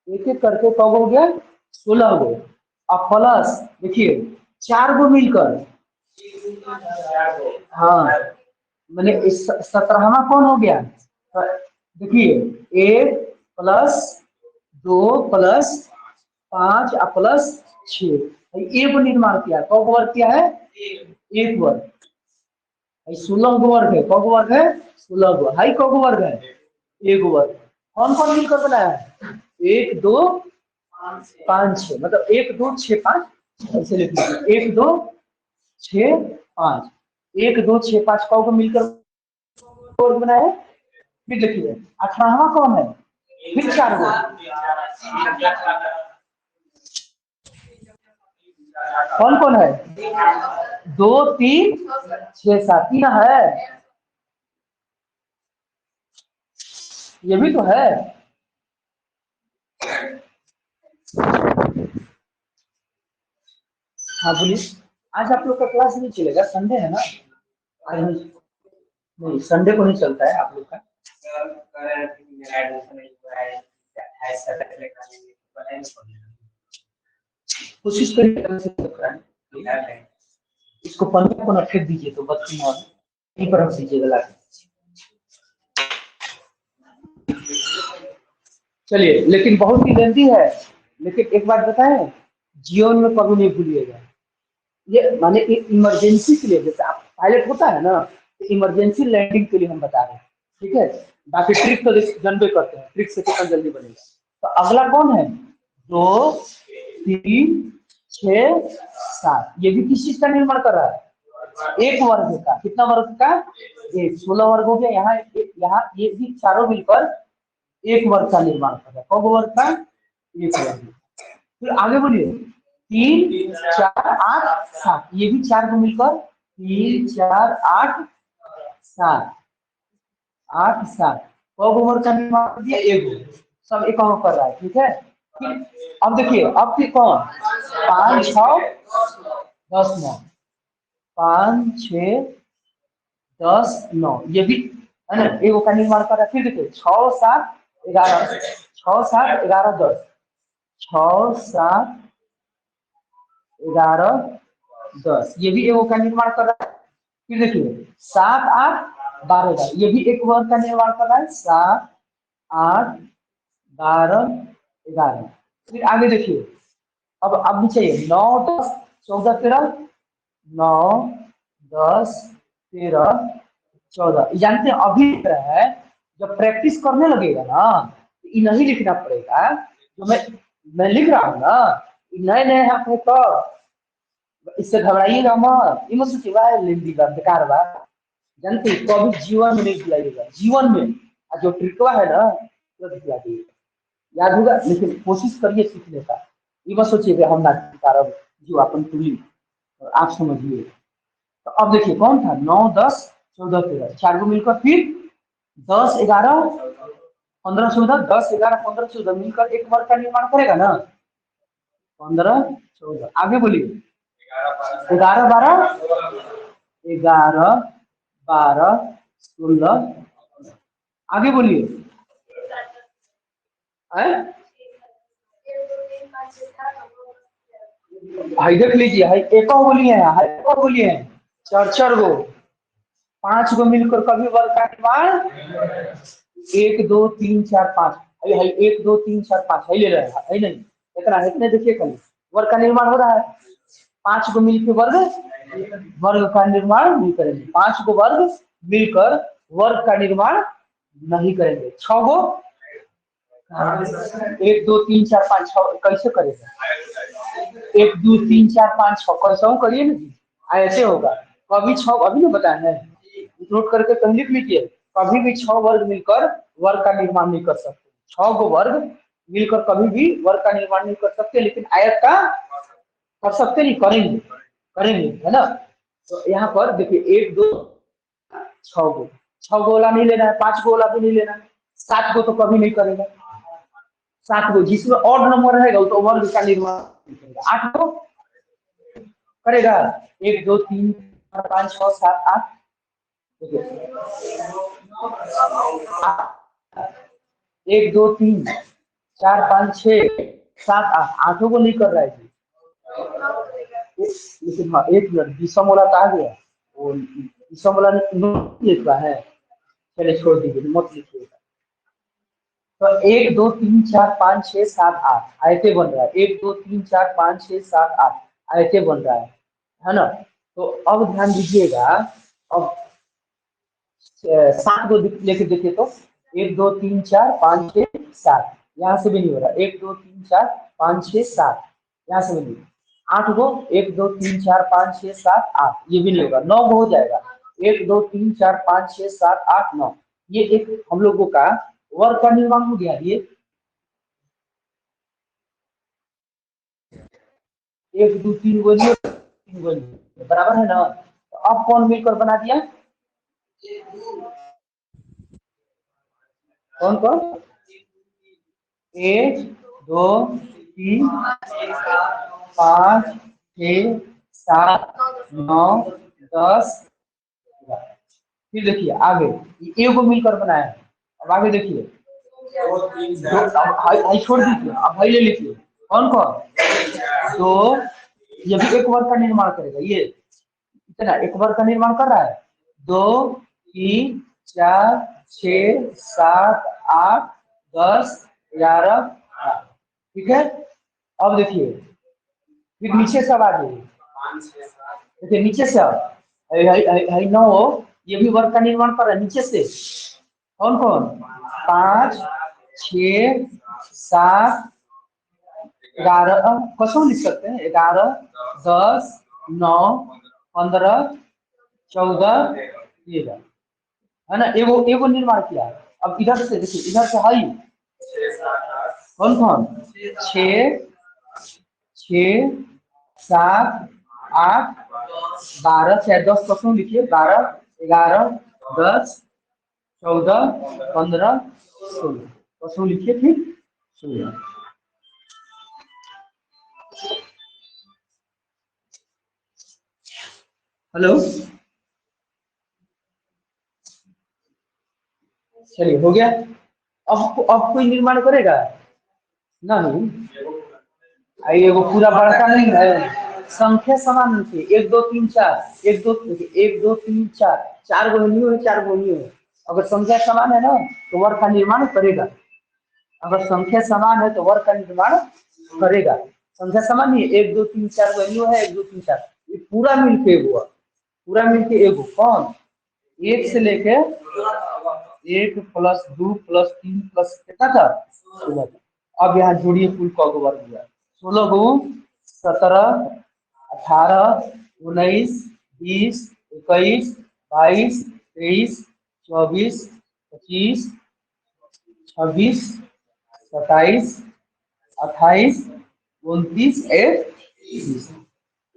एक एक करके कौ गो हो गया, 16 गो। अब प्लस देखिए चार गो मिलकर, हाँ मैंने इस 17वां कौन हो गया, देखिए एक प्लस दो प्लस पांच प्लस छह, एक निर्माण किया, कौ गो वर्ग किया है, एक वर्ग। 16 गो वर्ग है, कौ गो वर्ग है, 16 गो। हाई कौ गो वर्ग है, एक वर्ग। कौन कौन मिलकर बनाया है, एक दो पांच छह, मतलब एक दो छह पांच, ऐसे लिख लीजिए, एक दो छह पांच, एक दो छह पांच कौ को मिलकर वर्ग बनाया है। फिर देखिए 18वां कौन है, फिर चार गो, कौन कौन है, दो तीन छह सात, तीन है, ये भी तो है। हाँ बोलिए, आज आप लोग का क्लास नहीं चलेगा, संडे है ना, आज नहीं संडे को नहीं चलता है आप लोग का। कोशिश करिए, इसको 15 को फेंक दीजिए तो बच्चे यहीं पर रख दीजिएगा लाके। चलिए, लेकिन बहुत ही लेंदी है, लेकिन एक बात बताएं, जीवन में कभी नहीं भूलिएगा, ये माने इमरजेंसी के लिए, जैसे आप पायलट होता है ना, तो इमरजेंसी लैंडिंग के लिए हम बता रहे हैं, ठीक है। बाकी ट्रिक तो जनबे करते हैं, ट्रिक से कितना जल्दी बनेगा। तो अगला कौन है, दो तीन छह सात, ये भी किस चीज का निर्माण कर रहा है, एक वर्ग का। कितना वर्ग का, एक, 16 वर्ग हो गया। यहाँ ये भी चारों मिलकर एक वर्ग का निर्माण कर रहा है, कौ वर्ग का, एक वर्ग। फिर आगे बोलिए, तीन चार आठ सात, ये भी चार को मिलकर तीन चार आठ सात, आठ सात, कौ वर्ग का निर्माण कर दिया, एक, सब एक कर रहा है, ठीक है। फिर अब देखिए, अब फिर कौन, पांच छ 10 9, पांच छ 10 9, ये भी है ना, एक का निर्माण कर रहा है। फिर देखिए 6 7 11, 6 7 11 10, 6 7 11 10, ये भी एक का निर्माण कर रहा है। फिर देखिए 7 8 12, ये भी एक वर्ग का निर्माण कर रहा है, 7 8 12 11। फिर आगे देखिए, अब भी चाहिए 9 10 14 13, 9 10 13 14, जानते हैं अभी है, जब प्रैक्टिस करने लगेगा ना, तो ये नहीं लिखना पड़ेगा, जो मैं लिख रहा हूँ ना, नए नए हाथ है तो इससे घबराइएगा मत, ये मत सोचिए भाई लेंदी बा बेकार बा, जानते कभी जीवन में नहीं भुलाइएगा, जीवन में। और जो ट्रिकवा है ना, तो दिखला दिएगा, याद होगा, लेकिन कोशिश करिए सीखने का, ये मत सोचिए हम ना कारण जो अपन टूली, आप समझिए। तो अब देखिए कौन था, 9 10 14 13, चार को मिलकर फिर 10 11 15 14, 10 11 15 14 मिलकर एक वर्ग का निर्माण करेगा ना, 15 14। आगे बोलिए, 11 12, 11 12 16, आगे बोलिए, हाई देख लीजिए, हाई एक बोलिए हैं, हाई एक बोलिए हैं, चार चार गो, पांच गो मिलकर कभी वर्ग का निर्माण, एक दो तीन चार पांच, हाई एक दो तीन चार पांच, हाई ले रहे हैं, हाई नहीं इतना है, इतने देखिए कल वर्ग का निर्माण हो रहा है। पांच को मिलकर वर्ग का निर्माण नहीं करेंगे, पांच को वर्ग मिलकर वर्ग का निर्माण नहीं करेंगे। छह गो, एक दो तीन चार पांच छह कैसे करेगा, एक दो तीन चार पांच छह कैसे करिए ना जी, ऐसे होगा। कभी 6, अभी ना बताया है, नोट करके कहीं लिख लीजिए। कभी भी 6 वर्ग मिलकर वर्ग का निर्माण नहीं कर सकते। 6 वर्ग मिलकर कभी भी वर्ग का निर्माण नहीं कर सकते, लेकिन आयत का कर सकते, नहीं करेंगे, करेंगे, है ना। तो यहाँ पर देखिए 1 2 6 गो, 6 गोला नहीं लेना है, 5 गोला भी नहीं लेना है, 7 गो तो कभी नहीं करेगा। 7 गो जिसमें और नंबर रहेगा वो तो वर्ग का निर्माण करेगा। 8 गो करेगा। 1 2 3 4 5 6 7 8। देखिए 1 2 3 4 5 6 7 8, आठों को नहीं कर रहा है जी। लेकिन हाँ एक मिनट, विषम वाला तो आ गया, वो विषम वाला नहीं लिख रहा है, चलिए छोड़ दीजिए, मत लिखिएगा। तो 1 2 3 4 5 6 7 8 आयतें बन रहा है। 1 2 3 4 5 6 7 8 आयतें बन रहा है ना। तो अब ध्यान दीजिएगा, अब 7 को लेके देखिए तो 1 2 3 4 5 6 7, यहाँ से भी नहीं हो रहा। 1 2 3 4 5 6 7, यहाँ से भी नहीं। 8 गो, 1 2 3 4 5 6 7 8, ये भी नहीं होगा। 9 गो हो जाएगा। 1 2 3 4 5 6 7 8 9, ये एक हम लोगों का वर्ग का निर्माण हो गया। ये 1 2 3 गो नहीं, 3 गो नहीं, बराबर है ना। तो अब कौन मिलकर बना दिया, कौन कौन, 1 2 3 4 5 6 7 9 10। फिर देखिए आगे, ये एगो मिलकर बनाया है। अब आगे देखिए, हाई छोड़ दीजिए, अब हाई ले लीजिए। कौन कौन, तो ये भी एक वर्ग का निर्माण करेगा। ये इतना एक वर्ग का निर्माण कर रहा है। 2 3 4 6 7 8 10 11 ठीक है। अब देखिए फिर नीचे से आ जाइए, देखिए नीचे से अब 9, ये भी वर्ग का निर्माण कर रहा है नीचे से। कौन कौन, 5 6 7 11, कसम लिख सकते हैं, 11 10 9 15 14 13, है ना। एगो एगो निर्माण किया है। अब इधर से देखिए, इधर से हाई कौन कौन, 6 6 7 8 12 कसम लिखिए, 12 11 10 14 15 16 कसम लिखिए, ठीक 16। हेलो, चलिए हो गया। अब कोई निर्माण करेगा, नहीं। ये वो पूरा बड़का नहीं है, संख्या समान है। 1 2 3 4, 1 2 1 2 3 4, 4 गो नहीं है, 4 गो नहीं है। अगर संख्या समान है ना तो वर्ग का निर्माण करेगा। अगर संख्या समान है तो वर्ग का निर्माण करेगा। संख्या समान नहीं है, 1 2 3 4 वैल्यू है, 1 2 3 4, ये पूरा मिलके हुआ, पूरा मिलके एगो कौन, एक से लेके 1 + 2 + 3 + कितना था, 16 था। अब यहाँ जोड़िए कुल क गो वर्ग हुआ, 16 × 17 18 19 20 21 22 23 24 25 26 27 28 29 एक 30।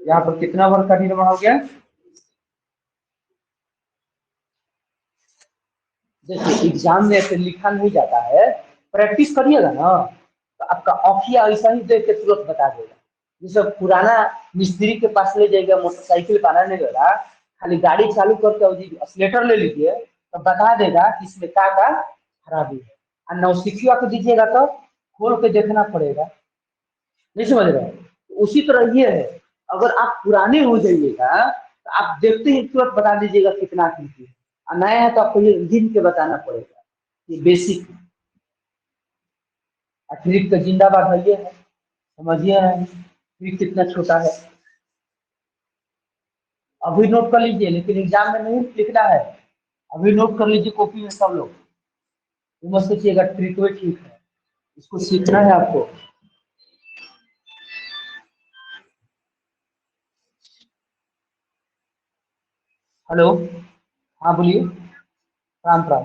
यहाँ पर कितना वर्ग का निर्माण हो गया, देखिए एग्जाम में ऐसे लिखा नहीं जाता है, प्रैक्टिस करिएगा ना तो आपका ऑफिया ऐसा ही देख के तुरंत बता देगा। जैसे पुराना मिस्त्री के पास ले जाएगा मोटरसाइकिल बनाने लगा, खाली गाड़ी चालू करके एक्सीलेटर ले लीजिए तो बता देगा कि इसमें क्या खराबी है। और नौसिखिया को दीजिएगा तो खोल के देखना पड़ेगा, नहीं समझ रहे हैं? तो उसी तरह ये है, अगर आप पुराने हो जाइएगा तो आप देखते ही तुरंत बता दीजिएगा कितना कीमती है, और नया है तो आपको ये गिन के बताना पड़ेगा। ये बेसिक ट्रिक का जिंदाबाद है, ये है, समझिए ना ट्रिक कितना छोटा है। अभी नोट कर लीजिए, लेकिन एग्जाम में नहीं लिखना है। अभी नोट कर लीजिए कॉपी में सब लोग, मत सोचिएगा ट्रिक वो ठीक है, इसको सीखना है आपको। हेलो। हाँ बोलिए। राम राम।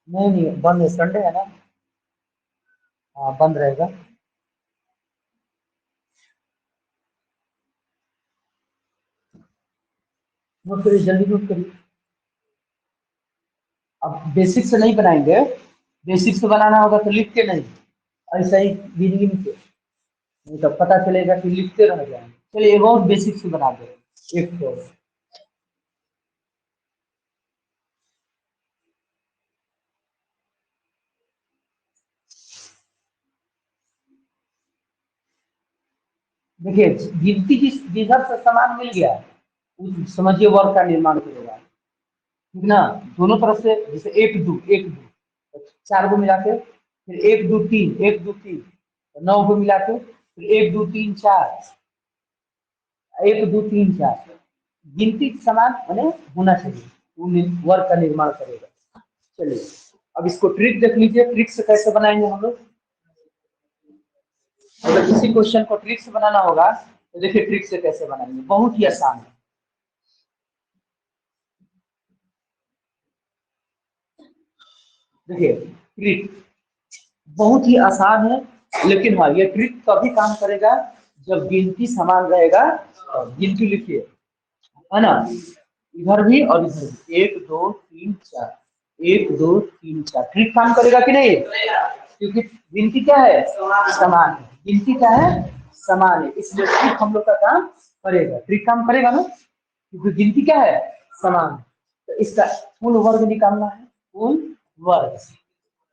नहीं नहीं, बंद है, संडे है ना। हाँ बंद रहेगा। नोट करिए, जल्दी नोट करिए। अब बेसिक से नहीं बनाएंगे। बेसिक से बनाना होगा तो लिख के नहीं, ऐसा ही गिन गिन के, नहीं तो पता चलेगा कि लिखते रह जाएंगे। चलिए एक और बेसिक से बना दे, एक तो। देखिए, गिनती जिधर से सामान मिल गया, उस समझिए वर्ग का निर्माण करेगा। ठीक ना। दोनों तरफ से, जैसे एक दो एक दो, तो चार को मिला के, फिर एक दो तीन, एक दो तीन, तो नौ को मिला के, फिर एक दो तीन चार, एक दो तीन चार, गिनती समान मैंने होना चाहिए, वो वर्ग का निर्माण करेगा। चलिए, अब इसको ट्रिक देख लीजिए, ट्रिक से कैसे बनाएंगे हम लोग। अगर किसी क्वेश्चन को ट्रिक से बनाना होगा तो देखिए ट्रिक से कैसे बनाएंगे, बहुत ही आसान है। देखिए ट्रिक बहुत ही आसान है, लेकिन हाँ ये ट्रिक तभी काम करेगा जब गिनती समान रहेगा। तो गिनती लिखिए, है ना, इधर भी और इधर भी, एक दो तीन चार, एक दो तीन चार, ट्रिक काम करेगा कि नहीं? क्योंकि गिनती क्या है? समान है। गिनती क्या है? समान है, इसलिए ट्रिक हम लोग का काम करेगा, ट्रिक काम करेगा ना, क्योंकि गिनती क्या है? समान है। तो इसका कुल वर्ग निकालना है, कुल वर्ग,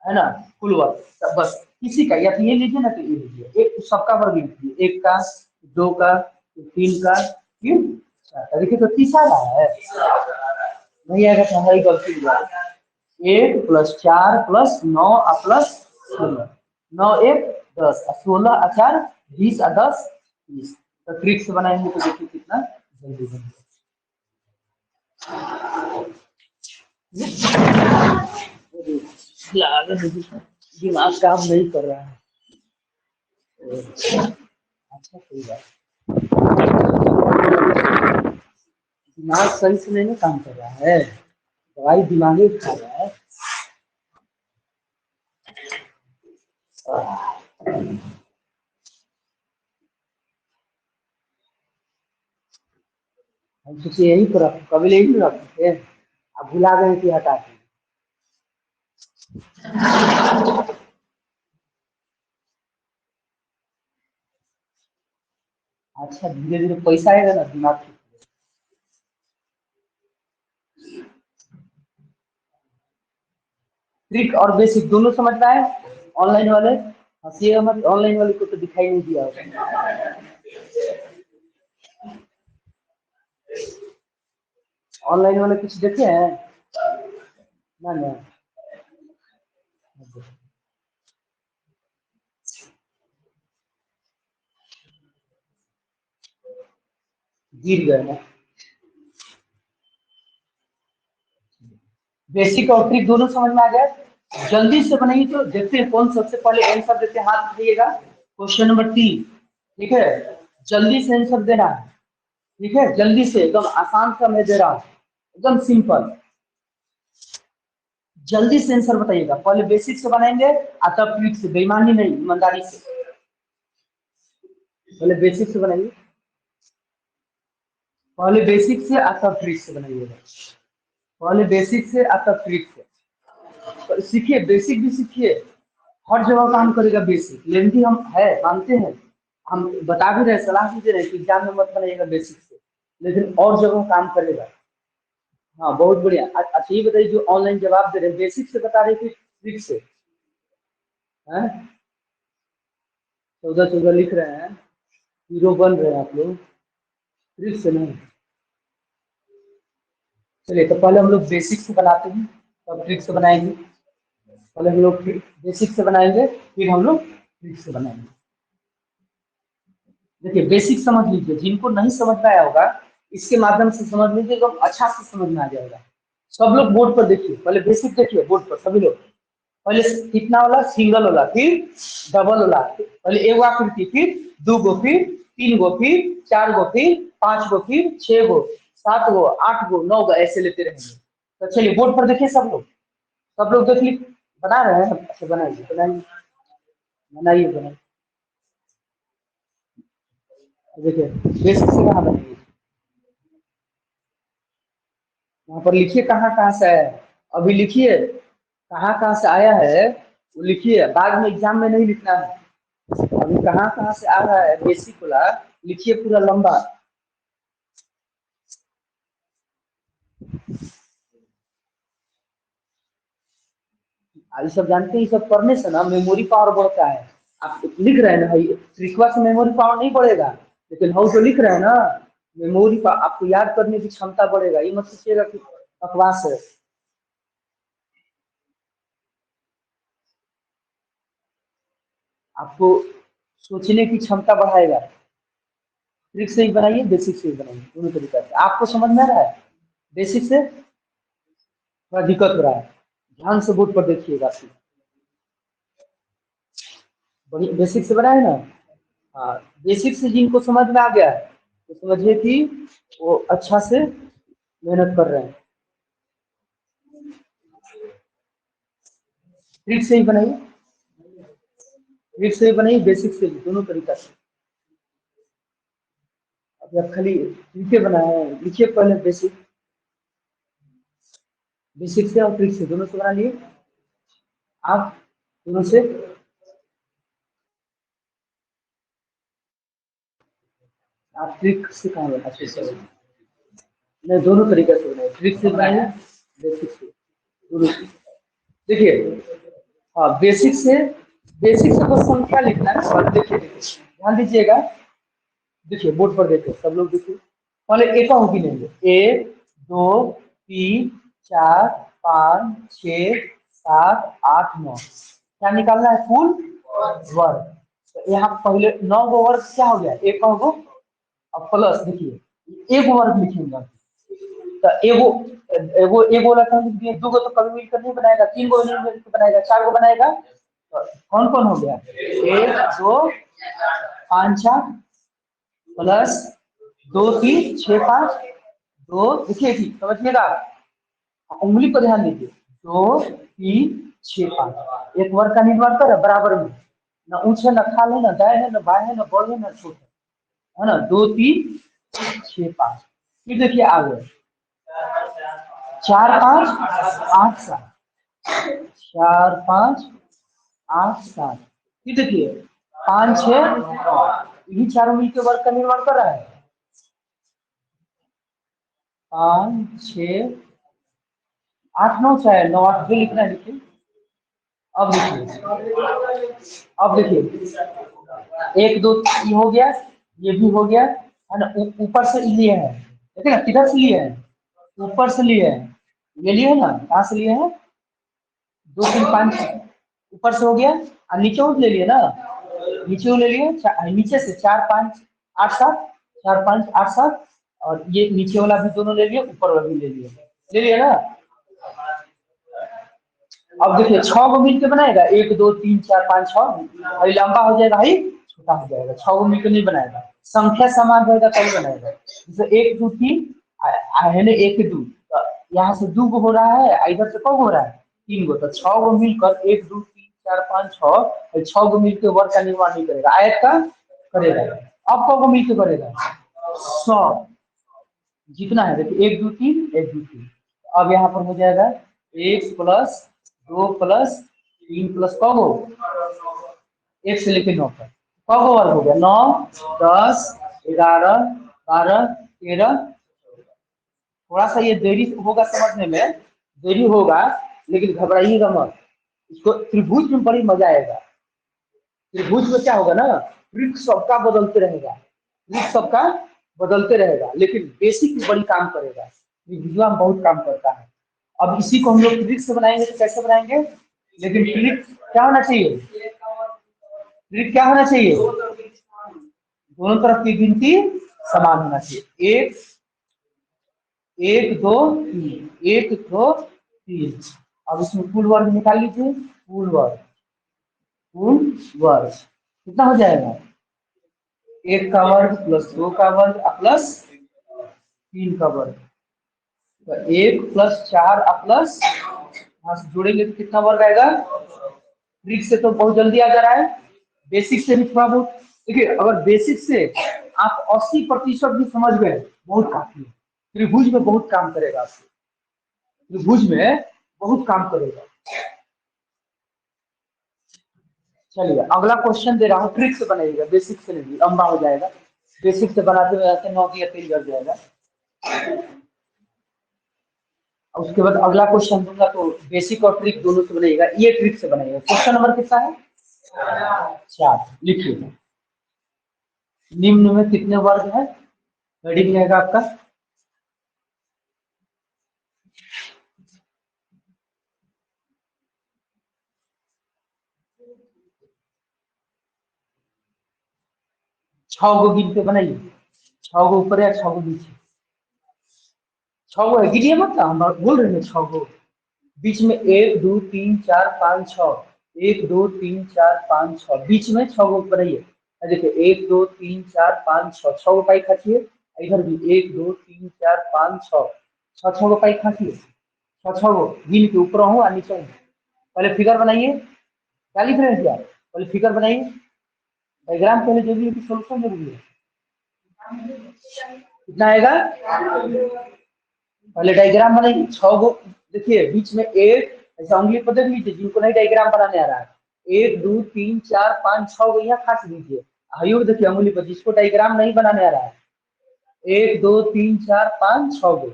है ना, कुल वर्ग। तो बस किसी का, या तो ये लीजिए ना तो ये लीजिए, एक तो सबका वर्ग लीजिए, एक का, दो का, फिर तीन का, फिर चार का। देखिए तो तीसरा रहा है, नहीं आएगा तो हमारी गलती हुआ। एक प्लस चार प्लस नौ प्लस 16, नौ एक 10, 16 4 20, 10 30। तो ट्रिक से बनाएंगे तो देखिए कितना जल्दी बन जाएगा। दिमाग काम नहीं कर रहा है। अच्छा कोई बात, दिमाग सही से नहीं ना काम कर रहा है, दवाई दिमागी खा रहा है। हम सोचे यही तो रख, कभी यही तो रखते थे, अब भुला गए कि हटा के। अच्छा धीरे धीरे पैसा आएगा ना, दिमाग ठीक है। ट्रिक और बेसिक दोनों समझ में आए? ऑनलाइन वाले हंसिएगा मत, ऑनलाइन वाले को तो दिखाई नहीं दिया होगा। ऑनलाइन वाले कुछ देखे हैं ना? ना, गिर गए ना। बेसिक और ट्रिक दोनों समझ में आ गया। जल्दी से बनाइए तो देखते हैं कौन सबसे पहले आंसर देते हैं, हाथ दिएगा। क्वेश्चन नंबर 3, ठीक है, जल्दी से आंसर देना है। ठीक है, जल्दी से, एकदम आसान सा मैं दे रहा हूँ, एकदम सिंपल। जल्दी से आंसर बताइएगा, पहले बेसिक से बनाएंगे और तब ट्रिक से, बेईमानी नहीं, ईमानदारी से। पहले बेसिक से बनाइए, पहले बेसिक से और तब ट्रिक से बनाइएगा, पहले बेसिक से और तब ट्रिक से। तो सीखिए, बेसिक भी सीखिए, हर जगह काम करेगा बेसिक, लेंथी हम है मानते हैं, हम बता भी रहे, सलाह भी दे रहे हैं कि एग्जाम में मत बनाइएगा बेसिक से, लेकिन और जगह काम करेगा। हाँ बहुत बढ़िया। अच्छा ये बताइए, जो ऑनलाइन जवाब दे रहे हैं बेसिक से बता रहे थे ट्रिक से? हैं? 14 14 लिख रहे हैं, हीरो बन रहे हैं आप लोग, ट्रिक से नहीं। चलिए तो पहले हम लोग बेसिक से बनाते हैं, तब ट्रिक से बनाएंगे। पहले हम लोग बेसिक से बनाएंगे, फिर हम लोग ट्रिक से बनाएंगे। देखिए बेसिक समझ लीजिए, जिनको नहीं समझ में आया होगा इसके माध्यम से समझ लीजिए, एकदम अच्छा से समझ में आ जाएगा। सब लोग बोर्ड पर देखिए, पहले बेसिक देखिए बोर्ड पर सभी लोग। पहले कितना वाला? सिंगल वाला, फिर डबल वाला, पहले एक आकृति, फिर दो गो, फिर तीन गो, फिर चार गो, फिर 5 गो, फिर 6 गो, 7 गो, 8 गो, 9 गो, ऐसे लेते रहेंगे। तो चलिए बोर्ड पर देखिए सब लोग देख ली, बना रहे हैं। अच्छा बनाइए बनाइए बनाइए बनाइए। देखिए बेसिक से कहाँ बनाइए, यहाँ पर लिखिए कहाँ कहाँ से आया है, अभी लिखिए कहाँ कहाँ से आया है, वो लिखिए, बाद में एग्जाम में नहीं लिखना है। अभी कहाँ कहाँ से आ रहा है बेसिक वाला, लिखिए पूरा लंबा। ये सब जानते हैं, ये सब करने से ना मेमोरी पावर बढ़ता है। आप लिख रहे हैं ना भाई, ट्रिकवा से मेमोरी पावर नहीं बढ़ेगा, लेकिन हम जो लिख रहे हैं ना, मेमोरी पावर, आपको याद करने की क्षमता बढ़ेगा। ये मत सोचिएगा कि बकवास है। आपको सोचने की क्षमता बढ़ाएगा। ट्रिक से ही बनाइए, बेसिक से ही बनाइए, दोनों तरीका से। आपको समझ में आ रहा है? बेसिक से थोड़ा दिक्कत हो रहा है, ध्यान से बोर्ड पर देखिएगा। बेसिक से बनाए ना। हाँ, बेसिक से जिनको समझ में आ गया है तो समझिए कि वो अच्छा से मेहनत कर रहे हैं। ट्रिक से ही बनाइए, ट्रिक से ही बनाइए, बेसिक से भी, दोनों तरीका से। अब आप खाली ट्रिक बनाए हैं, लिखिए पहले बेसिक, बेसिक से और ट्रिक से दोनों से बना लिए आप, दोनों से। आप ट्रिक से कहाँ बना, अच्छे से नहीं, दोनों तरीके से बनाइए, ट्रिक से बनाइए, बेसिक से, दोनों से। देखिए, हाँ बेसिक से बस संख्या लिखना है। और देखिए देखिए ध्यान दीजिएगा, देखिए बोर्ड पर देखिए, सब लोग देखिए, पहले एक होगी नहीं, 1 2 3 4 5 6 7 8 9, क्या निकालना है, फुल वर्ग। तो यहाँ पहले 9 गो वर्ग क्या हो गया, एक होगा। अब प्लस देखिए, एक वर्ग लिखेंगे तो एगो, एगो वाला लिख दिए, दो गो तो कभी मिलकर नहीं बनाएगा, तीन गो नहीं मिलकर बनाएगा, चार गो बनाएगा। तो कौन कौन हो गया, 1 2 5 4 प्लस 2 3 6 5, दो देखिए कि समझिएगा, उंगली पर ध्यान दीजिए, 2 3 6 5, एक वर्ग का निर्माण कर बराबर में, ना ऊंच है ना खाल है ना दाएं है ना बाएं है ना बड़ है ना छोट है ना, 2 3 6 5। फिर देखिए आगे, 4 5 8 7, 4 5 8 7, फिर देखिए 5 6 9, यही चारों मिलकर वर्ग का निर्माण कर रहा है। 5 6 8 9, चाहे 9 8 जो लिखना है लिखिए। अब देखिए, अब देखिए, 1 2 ये हो गया, ये भी हो गया है ना, ऊपर से लिए हैं, देखिए ना किधर से लिए हैं, ऊपर से लिए हैं, ये लिए है ना, कहाँ से लिए हैं, 2 3 5, ऊपर से हो गया, और नीचे ले लिए ना, नीचे ले लिए, नीचे से 4 5 8 7, 4 5 8 7, और ये नीचे वाला भी दोनों ले लिए, ऊपर वाला भी ले लिए ना। अब देखिए 6 गो मिलकर बनाएगा, 1 2 3 4 5 6, भाई लंबा हो जाएगा, भाई छोटा हो जाएगा, 6 गो मिलकर नहीं बनाएगा, संख्या समान रहेगा तभी बनाएगा। जैसे 1 2 3 है ना, 1 2, यहाँ से 2 गो हो रहा है, इधर से कब हो रहा है, 3 गो, तो 6 गो मिलकर 1 2 3 4 5 6, 6 गो मिलकर वर्ग का निर्माण नहीं करेगा, आयत का करेगा। अब कब गो मिलकर करेगा, 100, जितना है देखिए, 1 2 3 1 2 3। अब यहाँ पर हो जाएगा 1 + 2 + 3 + कब हो, 1 से लेके 9 तक, कब वर्ग हो गया, 9 10 11 12 13। थोड़ा सा ये देरी होगा समझने में, देरी होगा, लेकिन घबराइएगा मत, इसको त्रिभुज में बड़ी मजा आएगा। त्रिभुज में क्या होगा ना, वृत्त सबका बदलते रहेगा, वृत्त सबका बदलते रहेगा, लेकिन बेसिक भी बड़ी काम करेगा, त्रिभुज में बहुत काम करता है। अब इसी को हम लोग ट्रिक से बनाएंगे, तो कैसे बनाएंगे, लेकिन ट्रिक क्या होना चाहिए, ट्रिक क्या होना चाहिए, दोनों तरफ की गिनती समान होना चाहिए, 1 1 2 3, 1 2 3। अब इसमें कुल वर्ग निकाल लीजिए, कुल वर्ग कितना हो जाएगा, 1 का वर्ग + 2 का वर्ग प्लस 3 का वर्ग, तो 1 प्लस 4 प्लस, यहाँ से जोड़ेंगे तो कितना वर्ग आएगा। ट्रिक से तो बहुत जल्दी आ जा रहा है, बेसिक से भी थोड़ा बहुत। देखिए अगर बेसिक से आप 80% भी समझ गए बहुत काफी है। त्रिभुज में बहुत काम करेगा आपको, त्रिभुज में बहुत काम करेगा। चलिए अगला क्वेश्चन दे रहा हूँ, ट्रिक से बनाइएगा, बेसिक से नहीं, लंबा हो जाएगा। बेसिक से बनाते हुए ऐसे 9 या 3 कर जाएगा। उसके बाद अगला क्वेश्चन दूंगा तो बेसिक और ट्रिक दोनों से बनाइएगा, ये ट्रिक से बनाइएगा। क्वेश्चन नंबर कितना है, 4। लिखिए निम्न में कितने वर्ग है, हेडिंग रहेगा आपका। छह गो गिन के बनाइए, 6 गो ऊपर या 6 गो नीचे, 6 गो है, गिनिए मत, हम बोल रहे हैं 6 गो। बीच में 1 2 3 4 5 6, 1 2 3 4 5 6, बीच में 6 गो बनाइए। देखिए 1 2 3 4 5 6, 6 गो पाई खाचिए। इधर भी 1 2 3 4 5 6, 6 गो पाई खाचिए। 6 गो गिन के ऊपर हूँ और नीचे हूँ। पहले फिगर बनाइए, क्या लिख रहे हैं क्या, पहले फिगर बनाइए। डायग्राम पहले जरूरी है कि सोल्यूशन जरूरी है। कितना आएगा, पहले डायग्राम बनाइए। 6 गो, देखिए बीच में 1, ऐसा उंगली पर देख लीजिए जिनको नहीं डायग्राम बनाने आ रहा है। 1 2 3 4 5 6 गो यहाँ खास दीजिए। आयु देखिए उंगली पर, जिसको डायग्राम नहीं बनाने आ रहा है, 1 2 3 4 5 6 गो,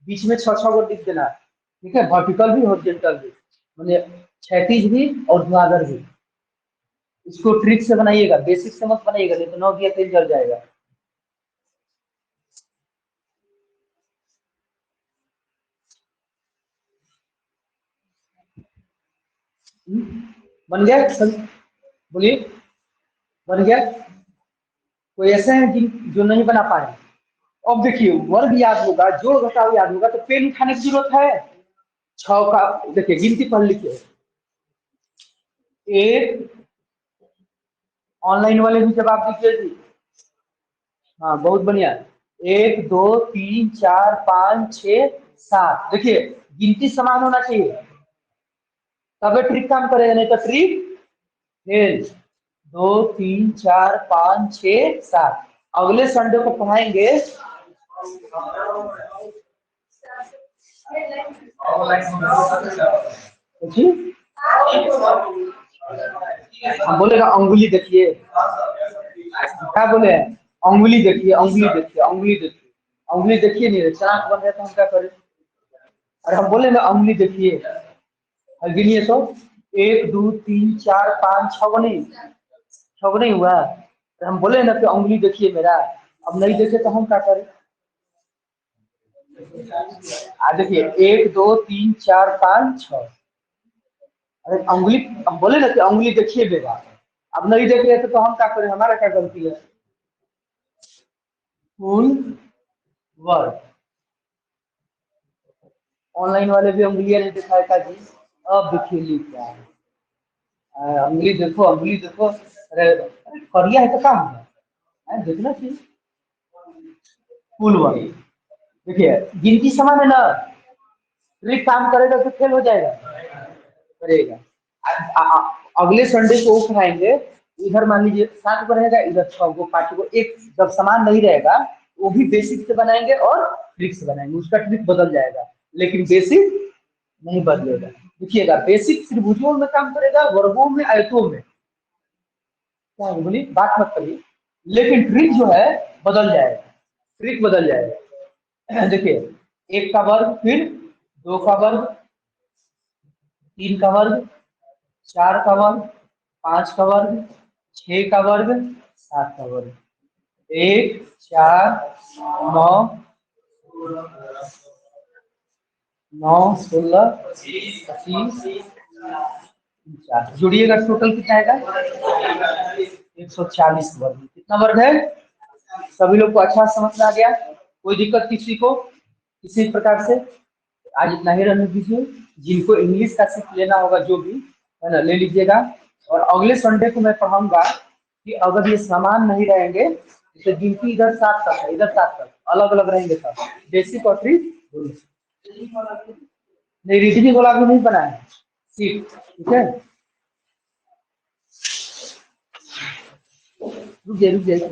बीच में 6 गो लिख देना। ठीक है, वर्टिकल भी हॉरिजॉन्टल भी, माने क्षैतिज भी और ऊर्ध्वाधर भी। इसको ट्रिक से बनाइएगा, बेसिक से मत बनाइएगा, नहीं तो 9 दिया 3 जल जाएगा। बन गया सब, बोलिए बन गया। कोई ऐसे हैं जिन जो नहीं बना पाए। अब देखिए वर्ग याद होगा, जोड़ घटाव याद होगा, तो पेन उठाने की जरूरत है। 6 का देखिए गिनती पढ़ लिखिए, एक, ऑनलाइन वाले भी जवाब दीजिए जी। हाँ बहुत बढ़िया। 1 2 3 4 5 6 7, देखिए गिनती समान होना चाहिए, तब ट्रिक काम करेगा, नहीं तो ट्रिक फेल। 2 3 4 5 6 7। अगले संडे को पढ़ाएंगे। जी हम बोलेगा अंगुली देखिए, क्या बोले, अंगुली देखिए, अंगुली देखिए, अंगुली देखिए, अंगुली देखिए, नहीं चाक बन रहा तो हम क्या करें। अरे हम बोले ना अंगुली देखिए, गिनिए तो 1 2 3 4 5 6 नहीं, 6 नहीं हुआ। अरे हम बोले ना कि अंगुली देखिए मेरा, अब नहीं देखे तो हम क्या करें। देखिए 1 2 3 4 5 6, अरे अंगुली, हम बोले ना कि अंगुली देखिए मेरा, अब नहीं देख रहे थे तो हम क्या करें, हमारा क्या गलती है। कुल वर्ग, ऑनलाइन वाले भी उंगलियां नहीं दिखाए था जी। अब देखिए लिखा है, उंगली देखो, उंगली देखो, अरे करिया है तो काम है, देखना चाहिए। कुल वर्ग, देखिए गिनती समान है ना, ट्रिक काम करेगा तो फेल हो जाएगा, करेगा। अगले संडे को उठाएंगे, इधर मान लीजिए 7 को रहेगा, इधर 6 को 5 को, एक जब समान नहीं रहेगा वो भी बेसिक से बनाएंगे और ट्रिक से बनाएंगे, उसका ट्रिक बदल जाएगा, लेकिन बेसिक नहीं बदलेगा। देखिएगा बेसिक त्रिभुजों में काम करेगा, वर्गों में, आयतों में, क्या है बोली बात मत करिए, लेकिन ट्रिक जो है बदल जाएगा, ट्रिक बदल जाएगा। देखिए 1 का वर्ग, फिर 2 का वर्ग, 3 का वर्ग, 4 का वर्ग, 5 का वर्ग, 6 का वर्ग, 7 का वर्ग, 1 4 9 9 16 25 जोड़िएगा, टोटल कितना आएगा, 140 वर्ग। कितना वर्ग है, सभी लोग को अच्छा समझ में आ गया, कोई दिक्कत किसी को किसी प्रकार से। आज इतना ही रहने दीजिए, जिनको इंग्लिश का सीख लेना होगा जो भी है ना ले लीजिएगा। और अगले संडे को मैं पढ़ाऊंगा कि अगर ये समान नहीं रहेंगे, तो गिनती इधर 7 तक है, इधर 7 तक, अलग अलग रहेंगे सब, बेसिक और ट्री नहीं, रीजनिंग वाला भी नहीं बनाया है सीट, ठीक है। रुक जाइए